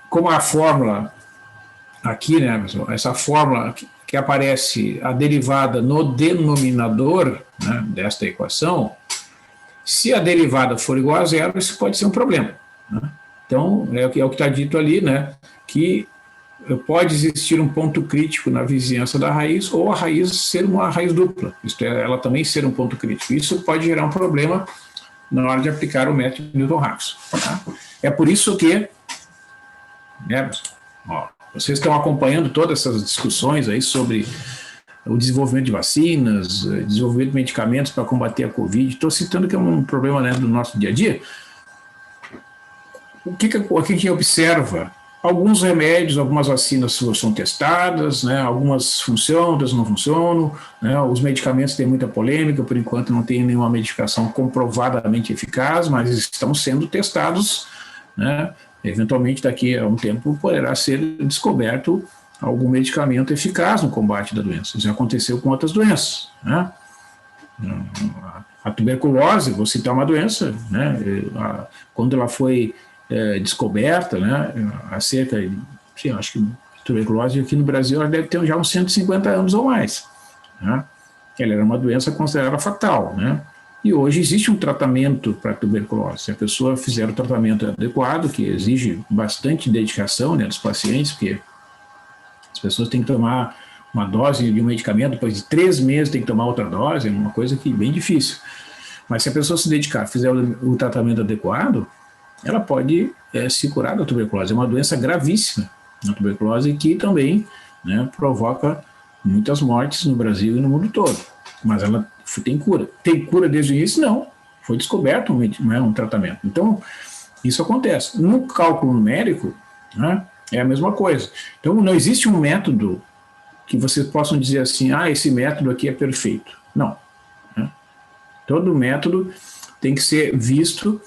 como a fórmula aqui, né, essa fórmula que aparece a derivada no denominador, né, desta equação, se a derivada for igual a zero, isso pode ser um problema. Né? Então, é o que está dito ali, né, que pode existir um ponto crítico na vizinhança da raiz, ou a raiz ser uma raiz dupla, isto é, ela também ser um ponto crítico. Isso pode gerar um problema na hora de aplicar o método Newton-Raphson. Tá? É por isso que, né, ó, vocês estão acompanhando todas essas discussões aí sobre o desenvolvimento de vacinas, desenvolvimento de medicamentos para combater a Covid. Estou citando que é um problema, né, do nosso dia a dia. O que a gente observa? Alguns remédios, algumas vacinas são testadas, né, algumas funcionam, outras não funcionam, né, os medicamentos têm muita polêmica, por enquanto não tem nenhuma medicação comprovadamente eficaz, mas estão sendo testados, né, eventualmente daqui a um tempo poderá ser descoberto algum medicamento eficaz no combate da doença. Isso já aconteceu com outras doenças, né? A tuberculose, vou citar uma doença, né, quando ela foi descoberta, né, há cerca de, sim, acho que a tuberculose aqui no Brasil ela deve ter já uns 150 anos ou mais, né? Ela era uma doença considerada fatal, né? E hoje existe um tratamento para a tuberculose. Se a pessoa fizer o tratamento adequado, que exige bastante dedicação, né, dos pacientes, porque as pessoas têm que tomar uma dose de um medicamento, depois de 3 meses tem que tomar outra dose, é uma coisa que é bem difícil. Mas se a pessoa se dedicar, fizer o tratamento adequado, ela pode se curar da tuberculose. É uma doença gravíssima, a tuberculose, que também, né, provoca muitas mortes no Brasil e no mundo todo. Mas ela tem cura. Tem cura desde o início? Não. Foi descoberto um tratamento. Então, isso acontece. No cálculo numérico, né, é a mesma coisa. Então, não existe um método que vocês possam dizer assim, esse método aqui é perfeito. Não. Né? Todo método tem que ser visto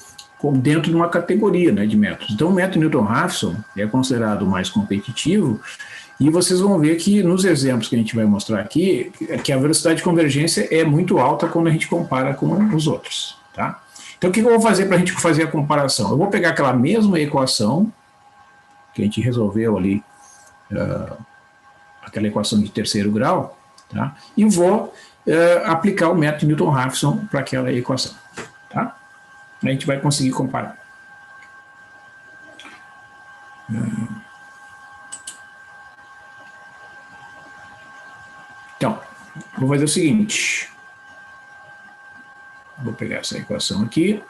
dentro de uma categoria, né, de métodos. Então, o método Newton-Raphson é considerado o mais competitivo, e vocês vão ver que nos exemplos que a gente vai mostrar aqui, que a velocidade de convergência é muito alta quando a gente compara com os outros. Tá? Então, o que eu vou fazer para a gente fazer a comparação? Eu vou pegar aquela mesma equação que a gente resolveu ali, aquela equação de terceiro grau, tá? E vou aplicar o método Newton-Raphson para aquela equação. Tá? A gente vai conseguir comparar. Então, vou fazer o seguinte. Vou pegar essa equação aqui.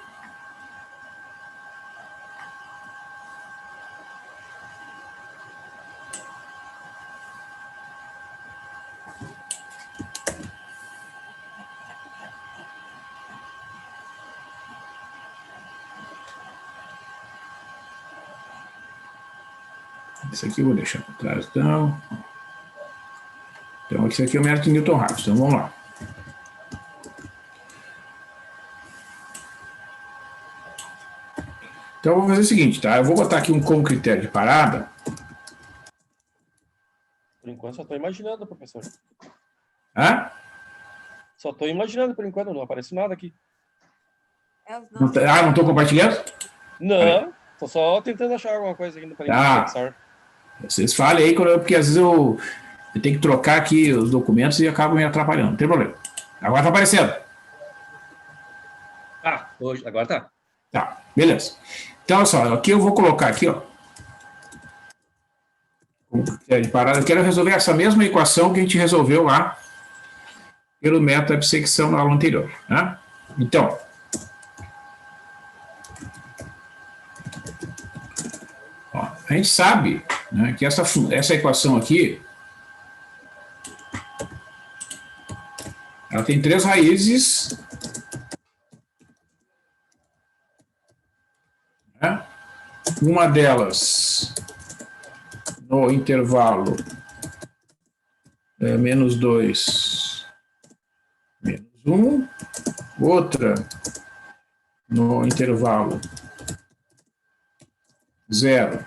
Esse aqui eu vou deixar para trás, então. Então, esse aqui é o método Newton-Raphson. Então, vamos lá. Então, eu vou fazer o seguinte, tá? Eu vou botar aqui como critério de parada. Por enquanto, só estou imaginando, professor. Hã? Só estou imaginando, por enquanto. Não aparece nada aqui. Não estou compartilhando? Não, estou só tentando achar alguma coisa aqui para pensar. Vocês falem aí, porque às vezes eu tenho que trocar aqui os documentos e acabo me atrapalhando. Não tem problema. Agora está aparecendo. Ah, agora tá. Tá, beleza. Então, olha só, aqui eu vou colocar aqui, ó. De parada. Eu quero resolver essa mesma equação que a gente resolveu lá pelo método da bissecção na aula anterior, né? Então, ó, a gente sabe, né, que essa equação aqui, ela tem 3 raízes, né? Uma delas no intervalo menos 2, menos 1, outra no intervalo 0,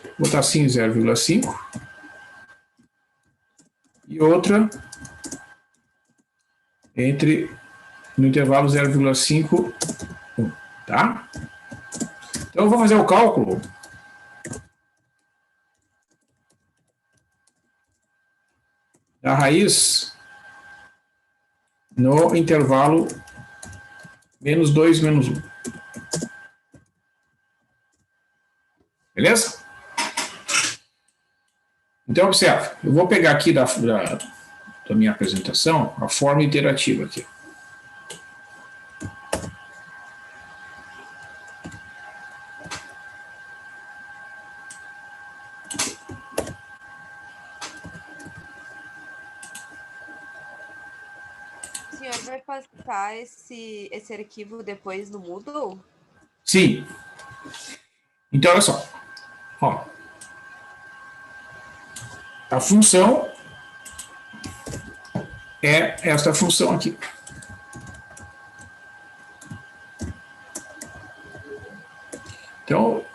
vou botar assim 0,5, e outra no intervalo 0,5, 1, tá? Então eu vou fazer o cálculo da raiz no intervalo menos 2, menos 1. Beleza? Então, observe, eu vou pegar aqui da minha apresentação a forma iterativa aqui. O senhor vai passar esse arquivo depois no Moodle? Sim. Então, olha só. Ó. A função é esta função aqui. Então,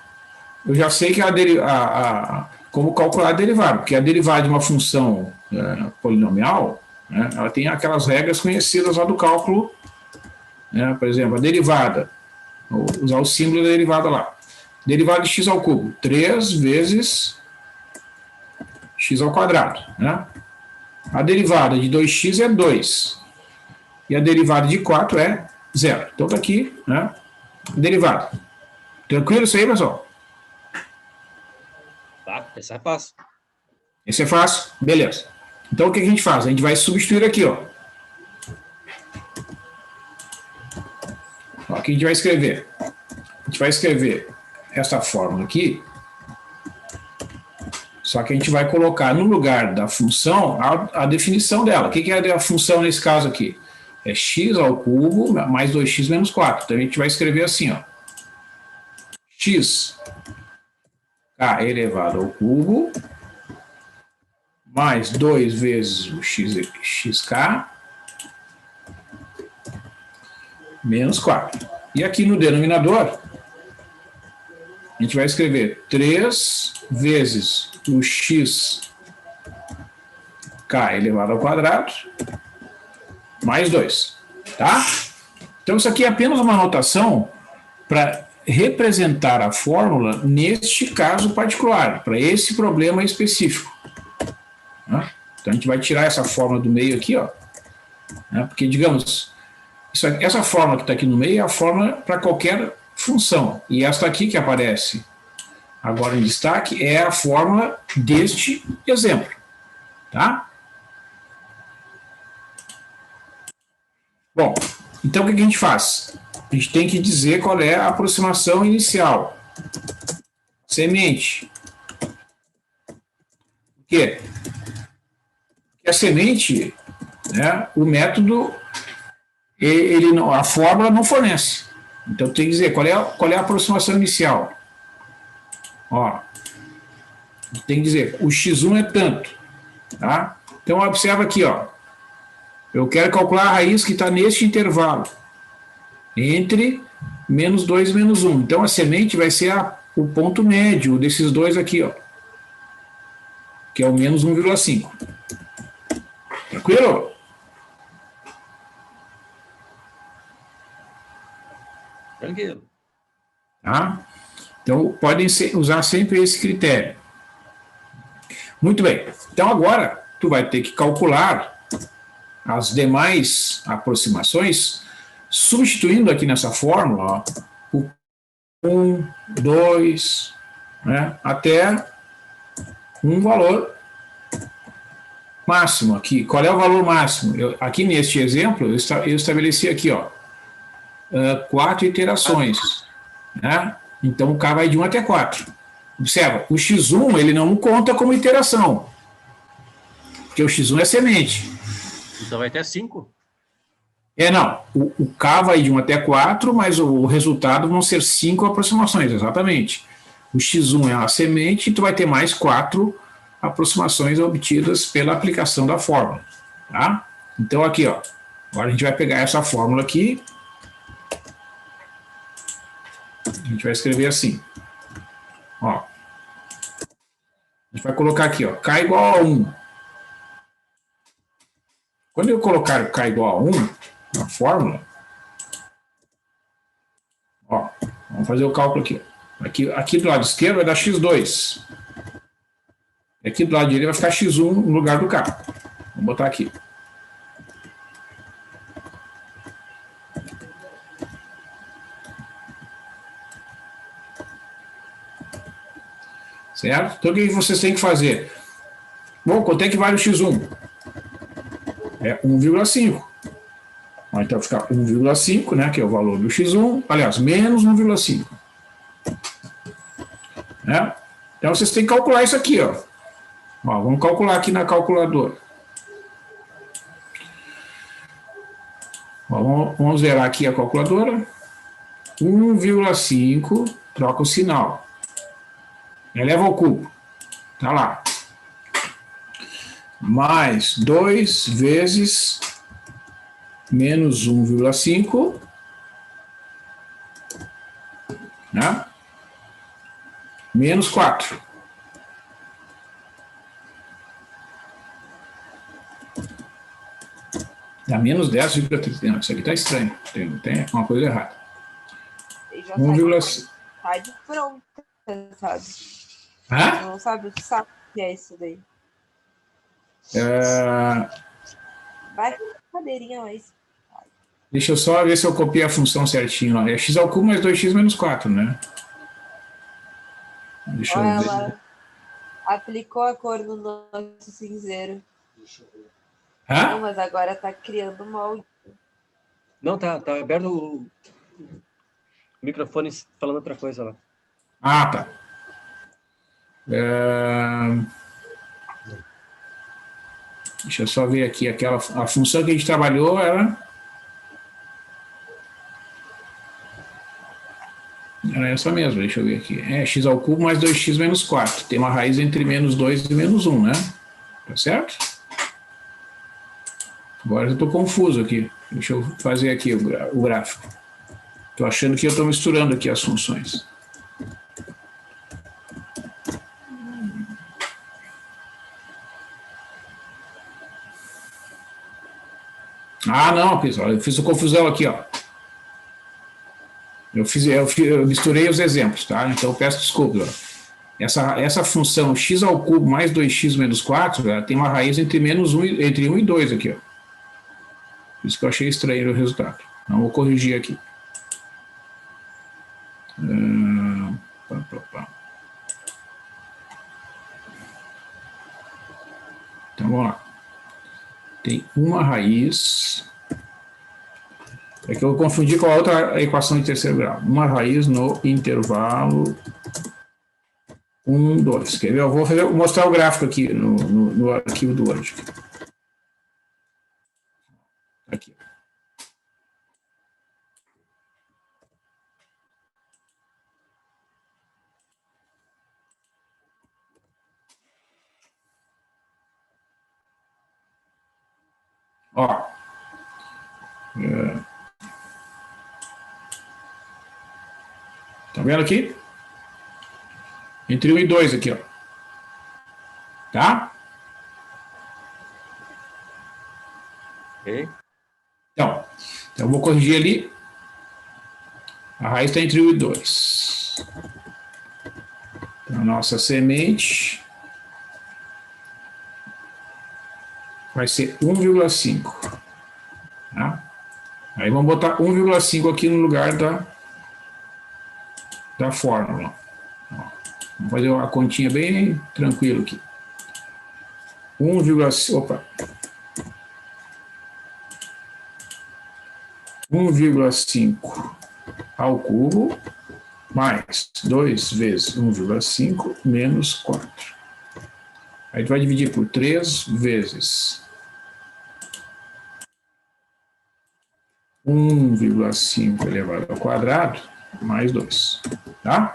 eu já sei que como calcular a derivada, porque a derivada de uma função polinomial, né, ela tem aquelas regras conhecidas lá do cálculo, né, por exemplo, a derivada, vou usar o símbolo da derivada lá. Derivada de x ao cubo, 3 vezes x ao quadrado, né? A derivada de 2x é 2. E a derivada de 4 é 0. Então está aqui, né? Derivada. Tranquilo isso aí, pessoal? Tá, esse é fácil. Esse é fácil? Beleza. Então o que a gente faz? A gente vai substituir aqui, ó. Ó, aqui a gente vai escrever. A gente vai escrever essa fórmula aqui. Só que a gente vai colocar no lugar da função a definição dela. O que é a função nesse caso aqui? É x ao cubo mais 2x menos 4. Então a gente vai escrever assim, ó. X k elevado ao cubo mais 2 vezes o xk menos 4. E aqui no denominador, a gente vai escrever 3 vezes o xk elevado ao quadrado mais 2, tá? Então isso aqui é apenas uma notação para representar a fórmula neste caso particular, para esse problema específico. Né? Então a gente vai tirar essa fórmula do meio aqui, ó, né? Porque, digamos, essa fórmula que está aqui no meio é a fórmula para qualquer função, e esta aqui que aparece agora em destaque é a fórmula deste exemplo, tá? Bom, então o que a gente faz? A gente tem que dizer qual é a aproximação inicial. Semente. Por quê? Porque a semente, né, o método, a fórmula não fornece. Então tem que dizer qual é a aproximação inicial. Ó, tem que dizer, o x1 é tanto. Tá? Então observa aqui, ó. Eu quero calcular a raiz que está neste intervalo, entre menos 2 e menos 1. Então a semente vai ser o ponto médio desses dois aqui, ó, que é o menos 1,5. Tranquilo? Tranquilo. Tá? Então podem usar sempre esse critério. Muito bem. Então agora tu vai ter que calcular as demais aproximações, substituindo aqui nessa fórmula, ó, o 1, 2, né, até um valor máximo aqui. Qual é o valor máximo? Aqui neste exemplo, eu estabeleci aqui, ó, 4 iterações. Né? Então o K vai de 1 até 4. Observa, o X1 ele não conta como iteração, porque o X1 é semente. Então vai até 5? Não. O K vai de 1 até 4, mas o resultado vão ser 5 aproximações, exatamente. O X1 é a semente e tu vai ter mais 4 aproximações obtidas pela aplicação da fórmula. Tá? Então aqui, ó. Agora a gente vai pegar essa fórmula aqui. A gente vai escrever assim. Ó. A gente vai colocar aqui, ó. K igual a 1. Quando eu colocar o K igual a 1 na fórmula, ó, vamos fazer o cálculo aqui. Aqui do lado esquerdo vai dar x2. E aqui do lado direito vai ficar x1 no lugar do K. Vamos botar aqui. Certo? Então o que vocês têm que fazer? Bom, quanto é que vale o x1? É 1,5. Então vai ficar 1,5, né, que é o valor do x1, aliás, menos 1,5. Né? Então vocês têm que calcular isso aqui, ó. Vamos calcular aqui na calculadora. Vamos zerar aqui a calculadora. 1,5, troca o sinal. Eleva ao cubo. Tá lá. Mais 2 vezes menos 1,5, né? Menos 4. Dá menos 10,39. Isso aqui está estranho. Tem uma coisa errada. 1,5. Tá de pronto, sabe? Hã? Não sabe o que sabe que é isso daí. Vai com cadeirinha mais. Deixa eu só ver se eu copiei a função certinho. Ó. É x ao cubo mais 2x menos 4, né? Deixa eu ver. Ela aplicou a cor no nosso cinzeiro. Hã? Não, mas agora tá criando molde. Não, tá aberto o microfone falando outra coisa lá. Ah, tá. Deixa eu só ver aqui. A função que a gente trabalhou era essa mesmo, deixa eu ver aqui. É x ao cubo mais 2x menos 4. Tem uma raiz entre menos 2 e menos 1, né? Tá certo? Agora eu estou confuso aqui. Deixa eu fazer aqui o gráfico. Estou achando que eu estou misturando aqui as funções. Ah, não, pessoal, eu fiz a confusão aqui, ó. Eu misturei os exemplos, tá? Então eu peço desculpas. Ó. Essa função x ao cubo mais 2x menos 4, ela tem uma raiz entre 1 e 2 aqui, ó. Por isso que eu achei estranho o resultado. Então vou corrigir aqui. Então vamos lá. Tem uma raiz É que eu confundi com a outra equação de terceiro grau. Uma raiz no intervalo 1, 2. Quer ver? Eu vou mostrar o gráfico aqui no arquivo do Word. Aqui. Ó. Tá vendo aqui? Entre 1 e 2 aqui, ó. Tá? Ok. Então eu vou corrigir ali. A raiz está entre 1 e 2. Então, a nossa semente vai ser 1,5. Tá? Aí vamos botar 1,5 aqui no lugar da fórmula. Ó, vamos fazer uma continha bem tranquila aqui. 1,5. Opa. 1,5 ao cubo mais 2 vezes 1,5 menos 4. Aí a gente vai dividir por 3 vezes 1,5 elevado ao quadrado mais 2. Tá?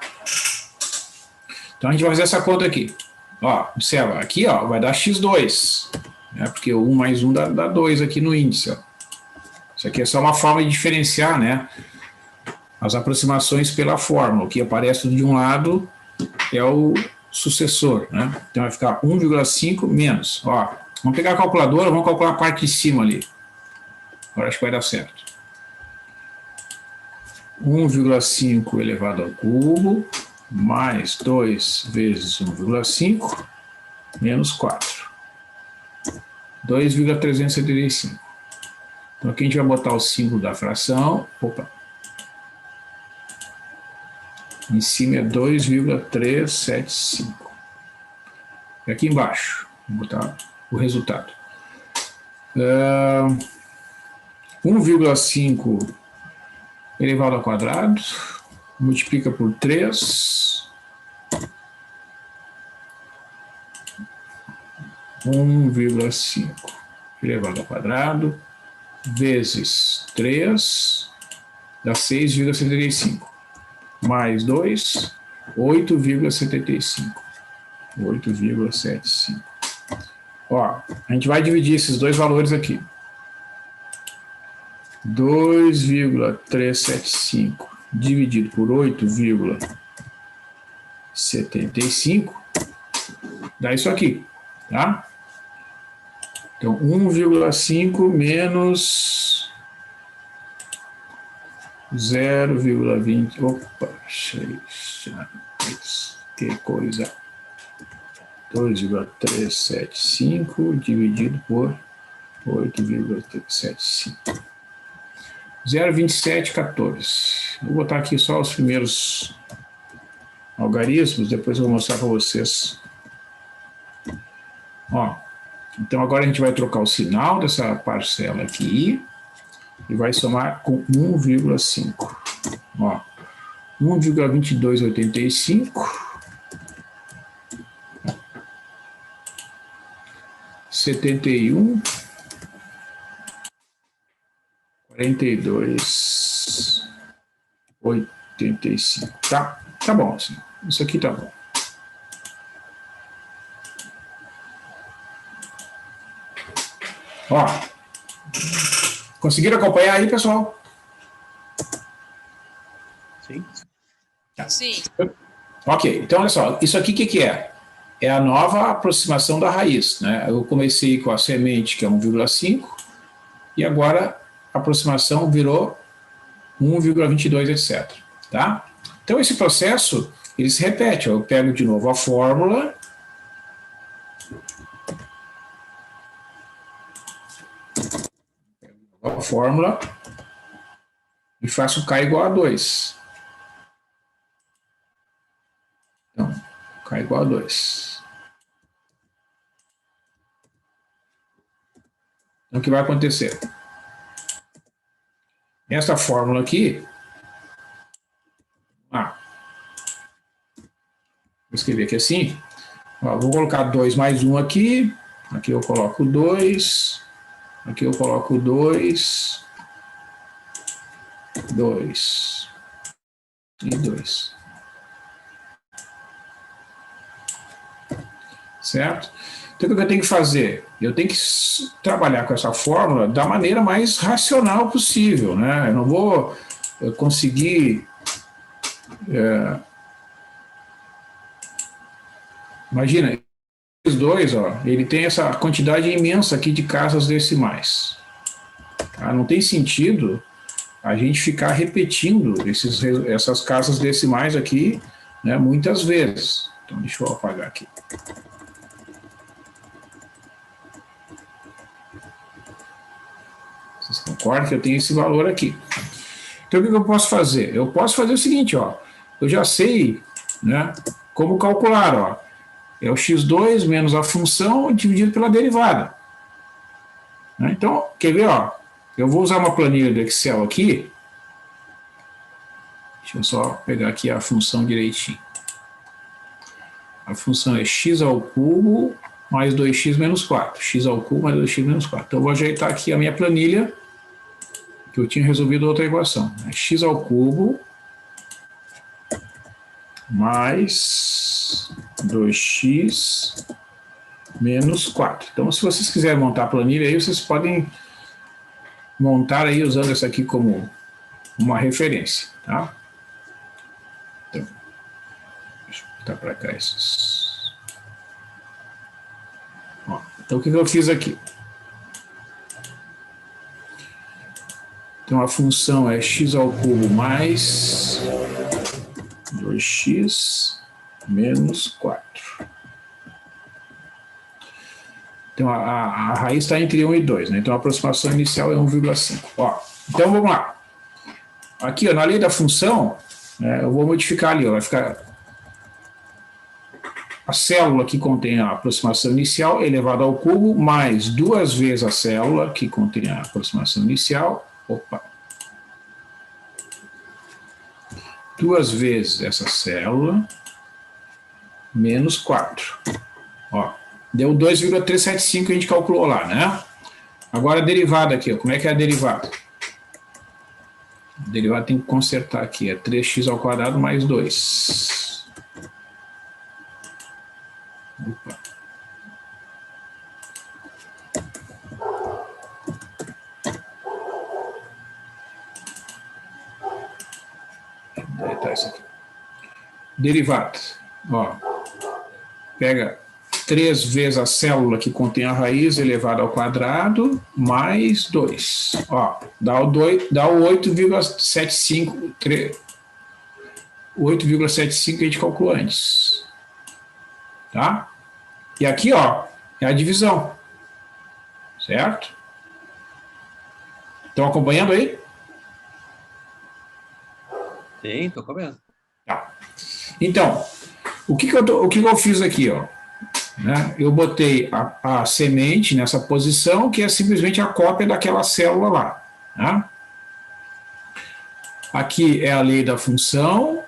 Então a gente vai fazer essa conta aqui. Ó, observa, aqui ó, vai dar x2. Né, porque o 1 mais 1 dá 2 aqui no índice. Ó. Isso aqui é só uma forma de diferenciar, né? As aproximações pela fórmula. O que aparece de um lado é o sucessor, né? Então vai ficar 1,5 menos. Ó, vamos pegar a calculadora, vamos calcular a parte de cima ali. Agora acho que vai dar certo. 1,5 elevado ao cubo mais 2 vezes 1,5 menos 4. 2,375. Então aqui a gente vai botar o símbolo da fração. Opa. Em cima é 2,375. E aqui embaixo, vou botar o resultado. 1,5 elevado ao quadrado, multiplica por 3. 1,5 elevado ao quadrado, vezes 3, dá 6,75. Mais 2, 8,75. 8,75. Ó, a gente vai dividir esses dois valores aqui. 2,375 dividido por 8,75 dá isso aqui, tá? Então, 1,5 menos 0,20. Opa, que coisa. 2,375 dividido por 8,375. 0,2714. Vou botar aqui só os primeiros algarismos, depois eu vou mostrar para vocês. Ó, então agora a gente vai trocar o sinal dessa parcela aqui e vai somar com 1,5. Ó, 1,2285. 71, 42, 85. Tá bom assim. Isso aqui tá bom. Ó, conseguiram acompanhar aí, pessoal? Sim. Sim. Ok, então olha só, isso aqui o que é? É a nova aproximação da raiz, né? Eu comecei com a semente, que é 1,5, e agora a aproximação virou 1,22, etc. Tá? Então esse processo, ele se repete. Eu pego de novo a fórmula, e faço K igual a 2. Então, K igual a 2. Então, o que vai acontecer? essa fórmula aqui, vou escrever aqui assim, vou colocar 2 mais 1 aqui, aqui eu coloco 2, aqui eu coloco 2, 2 e 2. Certo? Então, o que eu tenho que fazer? Eu tenho que trabalhar com essa fórmula da maneira mais racional possível, né? Eu não vou conseguir... imagina, os dois, ó, ele tem essa quantidade imensa aqui de casas decimais. Tá? Não tem sentido a gente ficar repetindo essas casas decimais aqui, né, muitas vezes. Então, deixa eu apagar aqui. Vocês concordam que eu tenho esse valor aqui? Então, o que eu posso fazer? Eu posso fazer o seguinte, ó, eu já sei, né, como calcular, ó, é o x2 menos a função dividido pela derivada. Né? Então, quer ver, ó, eu vou usar uma planilha do Excel aqui. Deixa eu só pegar aqui a função direitinho. A função é x ao cubo mais 2x menos 4. X ao cubo mais 2x menos 4. Então, eu vou ajeitar aqui a minha planilha, que eu tinha resolvido outra equação. É x ao cubo mais 2x menos 4. Então, se vocês quiserem montar a planilha aí, vocês podem montar aí usando essa aqui como uma referência, tá? Então, deixa eu botar para cá esses. Ó, então, o que eu fiz aqui? Então, a função é x ao cubo mais 2x menos 4. Então, a raiz está entre 1 e 2, né? Então, a aproximação inicial é 1,5. Ó, então, vamos lá. Aqui, ó, na lei da função, né, eu vou modificar ali, ó, vai ficar a célula que contém a aproximação inicial elevada ao cubo, mais 2 vezes a célula que contém a aproximação inicial, 2 vezes essa célula, menos 4. Ó, deu 2,375 que a gente calculou lá, né? Agora a derivada aqui, ó, como é que é a derivada? A derivada tem que consertar aqui, é 3x ao quadrado mais 2. Opa. Deletar isso aqui. Derivada, ó, pega 3 vezes a célula que contém a raiz elevada ao quadrado, mais 2. Ó, dá o 8,75 que a gente calculou antes. Tá? E aqui, ó, é a divisão. Certo? Estão acompanhando aí? Sim, estou acompanhando. Tá. Então, o que eu fiz aqui, ó? Né? Eu botei a semente nessa posição, que é simplesmente a cópia daquela célula lá. Né? Aqui é a lei da função,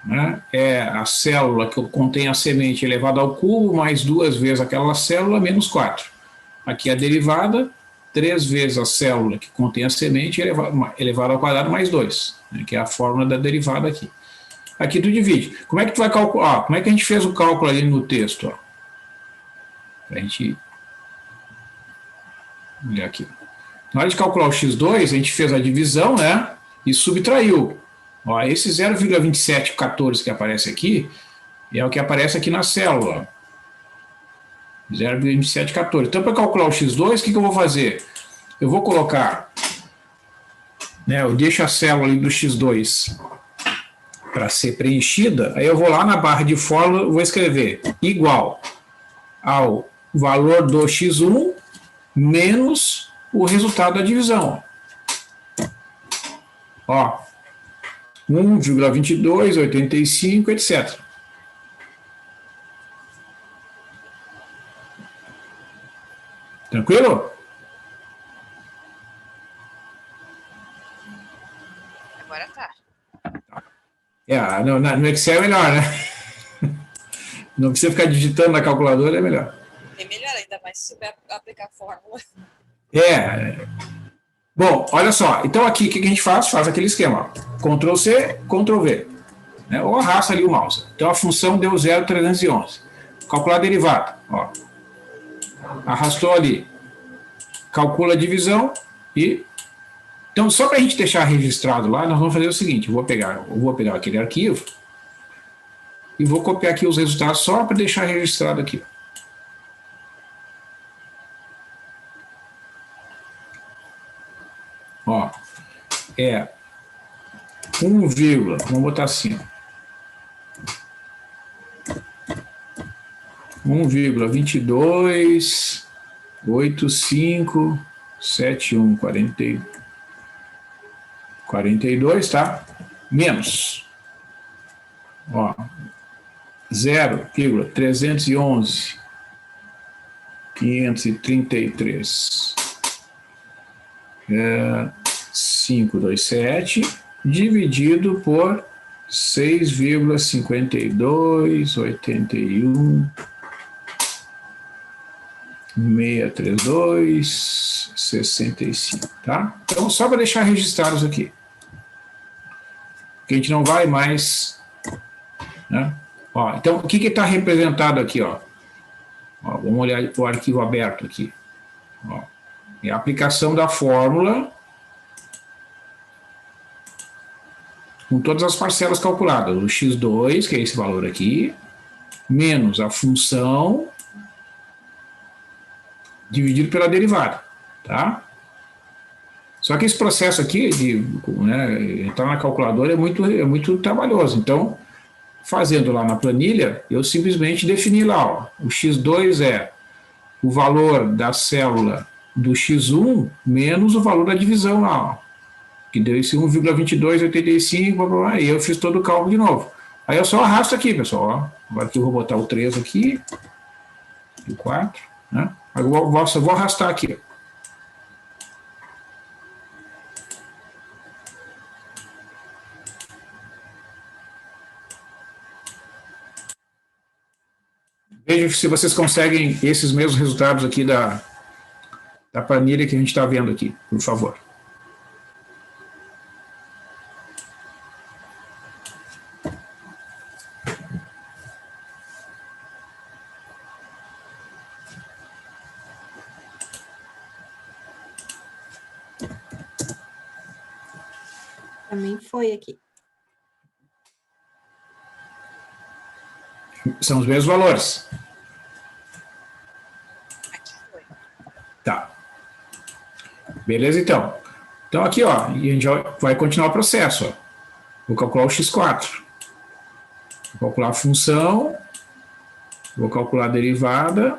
né? É a célula que contém a semente elevada ao cubo, mais 2 vezes aquela célula, menos 4. Aqui é a derivada, 3 vezes a célula que contém a semente elevada ao quadrado, mais 2, né? Que é a fórmula da derivada aqui. Aqui tu divide. Como é que tu vai calcular? Como é que a gente fez o cálculo ali no texto? Para a gente olhar aqui. Na hora de calcular o x2, a gente fez a divisão, né? E subtraiu. Ó, esse 0,2714 que aparece aqui é o que aparece aqui na célula. 0,2714. Então, para calcular o x2, o que eu vou fazer? Eu vou colocar, né, eu deixo a célula ali do x2 para ser preenchida, aí eu vou lá na barra de fórmula, vou escrever igual ao valor do x1 menos o resultado da divisão. Ó, 1,22, 85, etc. Tranquilo? No Excel é melhor, né? Não precisa ficar digitando na calculadora, é melhor. É melhor, ainda mais se souber aplicar fórmula. Bom, olha só. Então aqui, o que a gente faz? Faz aquele esquema. Ctrl C, Ctrl V. Né? Ou arrasta ali o mouse. Então a função deu 0,311. Calcular a derivada. Ó. Arrastou ali. Calcula a divisão e... Então, só para a gente deixar registrado lá, nós vamos fazer o seguinte. Eu vou pegar aquele arquivo e vou copiar aqui os resultados só para deixar registrado aqui. Ó, 1, vamos botar assim, 1,22857142, tá? Menos, ó, 0,311.533 527 dividido por 6,5281 632 65, tá? Então, só para deixar registrados aqui. Porque a gente não vai mais, né? Ó, então, o que está representado aqui, ó? Vamos olhar o arquivo aberto aqui. Ó, é a aplicação da fórmula com todas as parcelas calculadas. O x2, que é esse valor aqui, menos a função dividido pela derivada, tá? Só que esse processo aqui de entrar na calculadora é muito trabalhoso. Então, fazendo lá na planilha, eu simplesmente defini lá, ó, o x2 é o valor da célula do x1 menos o valor da divisão lá, ó, que deu esse 1,2285, e eu fiz todo o cálculo de novo. Aí eu só arrasto aqui, pessoal, ó. Agora que eu vou botar o 3 aqui, e o 4, né? Agora eu vou arrastar aqui. Vejam se vocês conseguem esses mesmos resultados aqui da planilha que a gente está vendo aqui, por favor. Também foi aqui. São os mesmos valores. Aqui foi. Tá. Beleza, então. Então aqui, ó, e a gente vai continuar o processo, ó. Vou calcular o x4. Vou calcular a função, vou calcular a derivada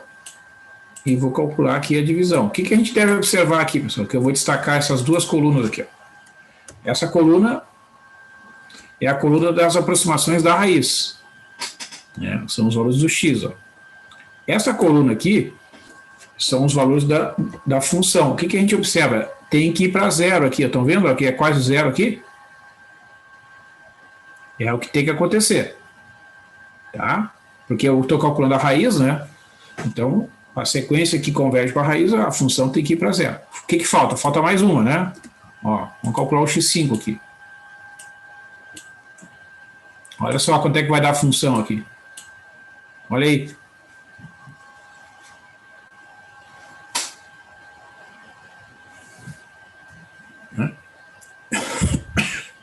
e vou calcular aqui a divisão. O que a gente deve observar aqui, pessoal? Que eu vou destacar essas duas colunas aqui, ó. Essa coluna é a coluna das aproximações da raiz. Né? São os valores do x, ó. Essa coluna aqui são os valores da função. O que a gente observa? Tem que ir para zero aqui. Estão vendo? Aqui é quase zero aqui. É o que tem que acontecer. Tá? Porque eu estou calculando a raiz, né? Então, a sequência que converge para a raiz, a função tem que ir para zero. O que falta? Falta mais uma, né? Ó, vamos calcular o x5 aqui. Olha só quanto é que vai dar a função aqui. Olha aí.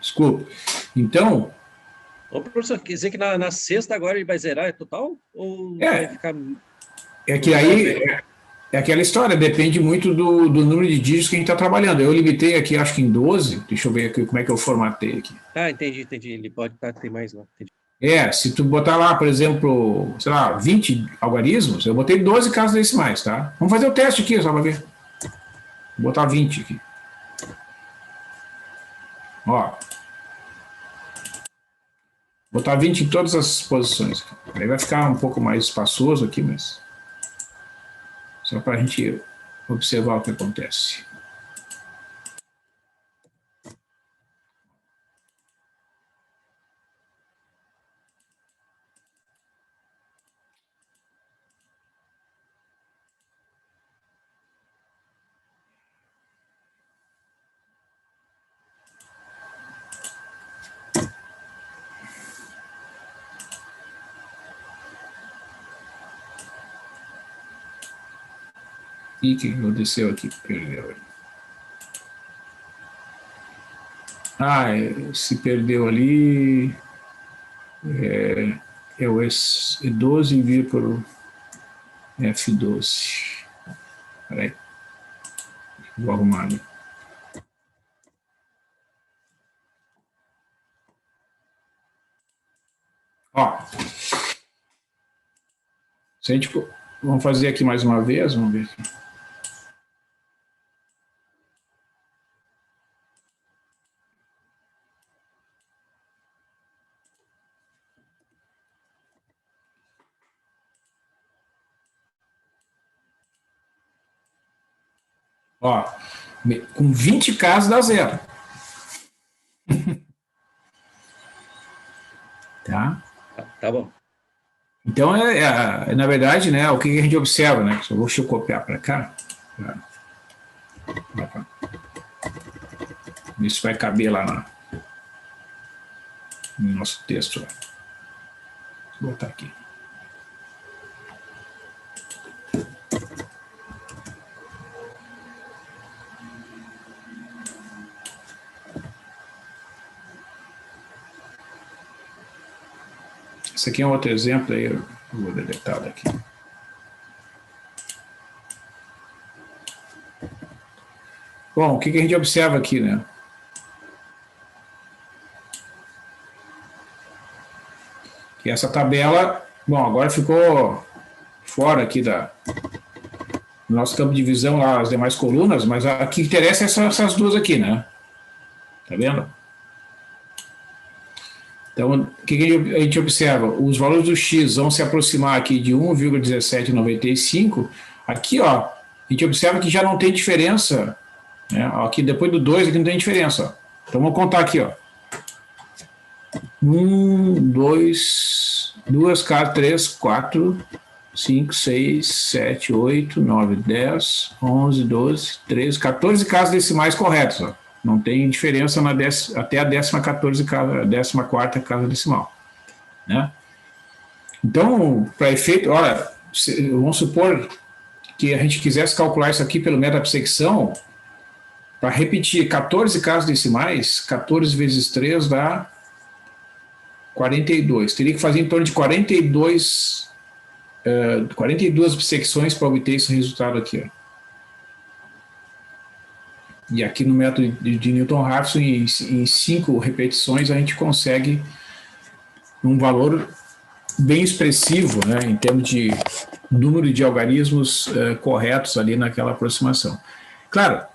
Desculpa. Então... Ô, professor, quer dizer que na sexta agora ele vai zerar total? Ou vai ficar... É que aí... É aquela história, depende muito do número de dígitos que a gente está trabalhando. Eu limitei aqui, acho que em 12. Deixa eu ver aqui como é que eu formatei aqui. Ah, entendi. Ele pode ter mais lá. Entendi. Se tu botar lá, por exemplo, sei lá, 20 algarismos, eu botei 12 casas decimais, tá? Vamos fazer o teste aqui, só para ver. Vou botar 20 aqui. Ó. Botar 20 em todas as posições. Aí vai ficar um pouco mais espaçoso aqui, mas... Só para a gente observar o que acontece. E o que aconteceu aqui? Perdeu. Se perdeu ali. É o E12 vir para o F12. Peraí. Vou arrumar ali. Ó. Se a gente, vamos fazer aqui mais uma vez, vamos ver aqui. Ó, com 20 casos dá zero. Tá? Tá bom. Então, na verdade, né, o que a gente observa, né? Deixa eu copiar para cá. Isso vai caber lá no nosso texto. Vou botar aqui. Esse aqui é um outro exemplo, aí eu vou deletar daqui. Bom, o que a gente observa aqui, né? Que essa tabela, bom, agora ficou fora aqui do nosso campo de visão, lá, as demais colunas, mas a que interessa são essas duas aqui, né? Tá vendo? Então, o que a gente observa? Os valores do X vão se aproximar aqui de 1,1795. Aqui, ó, a gente observa que já não tem diferença, né? Aqui, depois do 2, aqui não tem diferença. Ó. Então, vamos contar aqui, ó. 1, 2, 3, 4, 5, 6, 7, 8, 9, 10, 11, 12, 13, 14 casas decimais corretos, ó. Não tem diferença até a 14ª casa decimal. Né? Então, para efeito, olha, vamos supor que a gente quisesse calcular isso aqui pelo método da bissecção, para repetir 14 casas decimais, 14 vezes 3 dá 42. Teria que fazer em torno de 42 bissecções para obter esse resultado aqui. Ó. E aqui no método de Newton-Raphson, em 5 repetições, a gente consegue um valor bem expressivo, né, em termos de número de algarismos corretos ali naquela aproximação. Claro,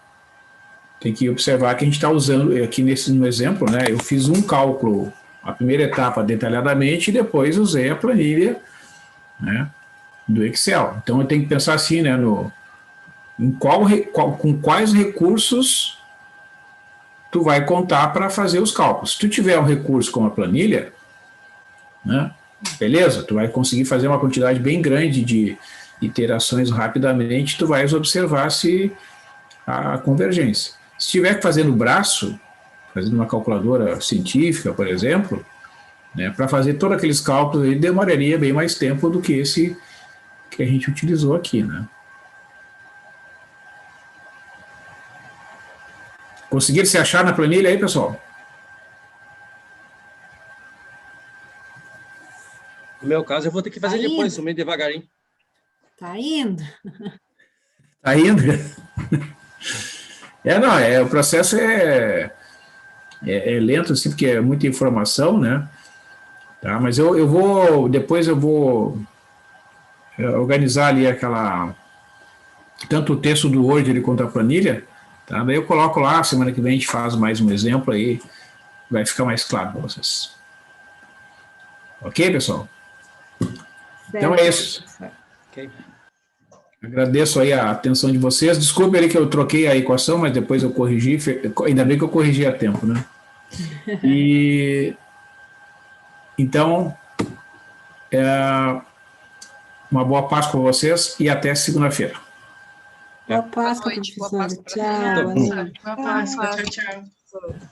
tem que observar que a gente está usando, aqui no exemplo, né, eu fiz um cálculo, a primeira etapa detalhadamente, e depois usei a planilha, né, do Excel. Então eu tenho que pensar assim, né, com quais recursos tu vai contar para fazer os cálculos. Se tu tiver um recurso como a planilha, né, beleza, tu vai conseguir fazer uma quantidade bem grande de iterações rapidamente, tu vais observar se a convergência. Se tiver que fazer no braço, fazendo uma calculadora científica, por exemplo, né, para fazer todos aqueles cálculos, ele demoraria bem mais tempo do que esse que a gente utilizou aqui, né? Conseguiram se achar na planilha aí, pessoal? No meu caso, eu vou ter que fazer depois, meio devagarinho. Tá indo. Tá indo? O processo é lento, assim, porque é muita informação, né? Tá, mas depois eu vou organizar ali tanto o texto do Word quanto a planilha, tá? Daí eu coloco lá, semana que vem a gente faz mais um exemplo aí, vai ficar mais claro para vocês. Ok, pessoal? Então é isso. Ok. Agradeço aí a atenção de vocês. Desculpe aí que eu troquei a equação, mas depois eu corrigi, ainda bem que eu corrigi a tempo, né? E então, uma boa Páscoa para vocês e até segunda-feira. Boa Páscoa, Boa noite, boa professora. Páscoa pra Tchau. todos. Boa noite. Boa Páscoa. Tchau, tchau.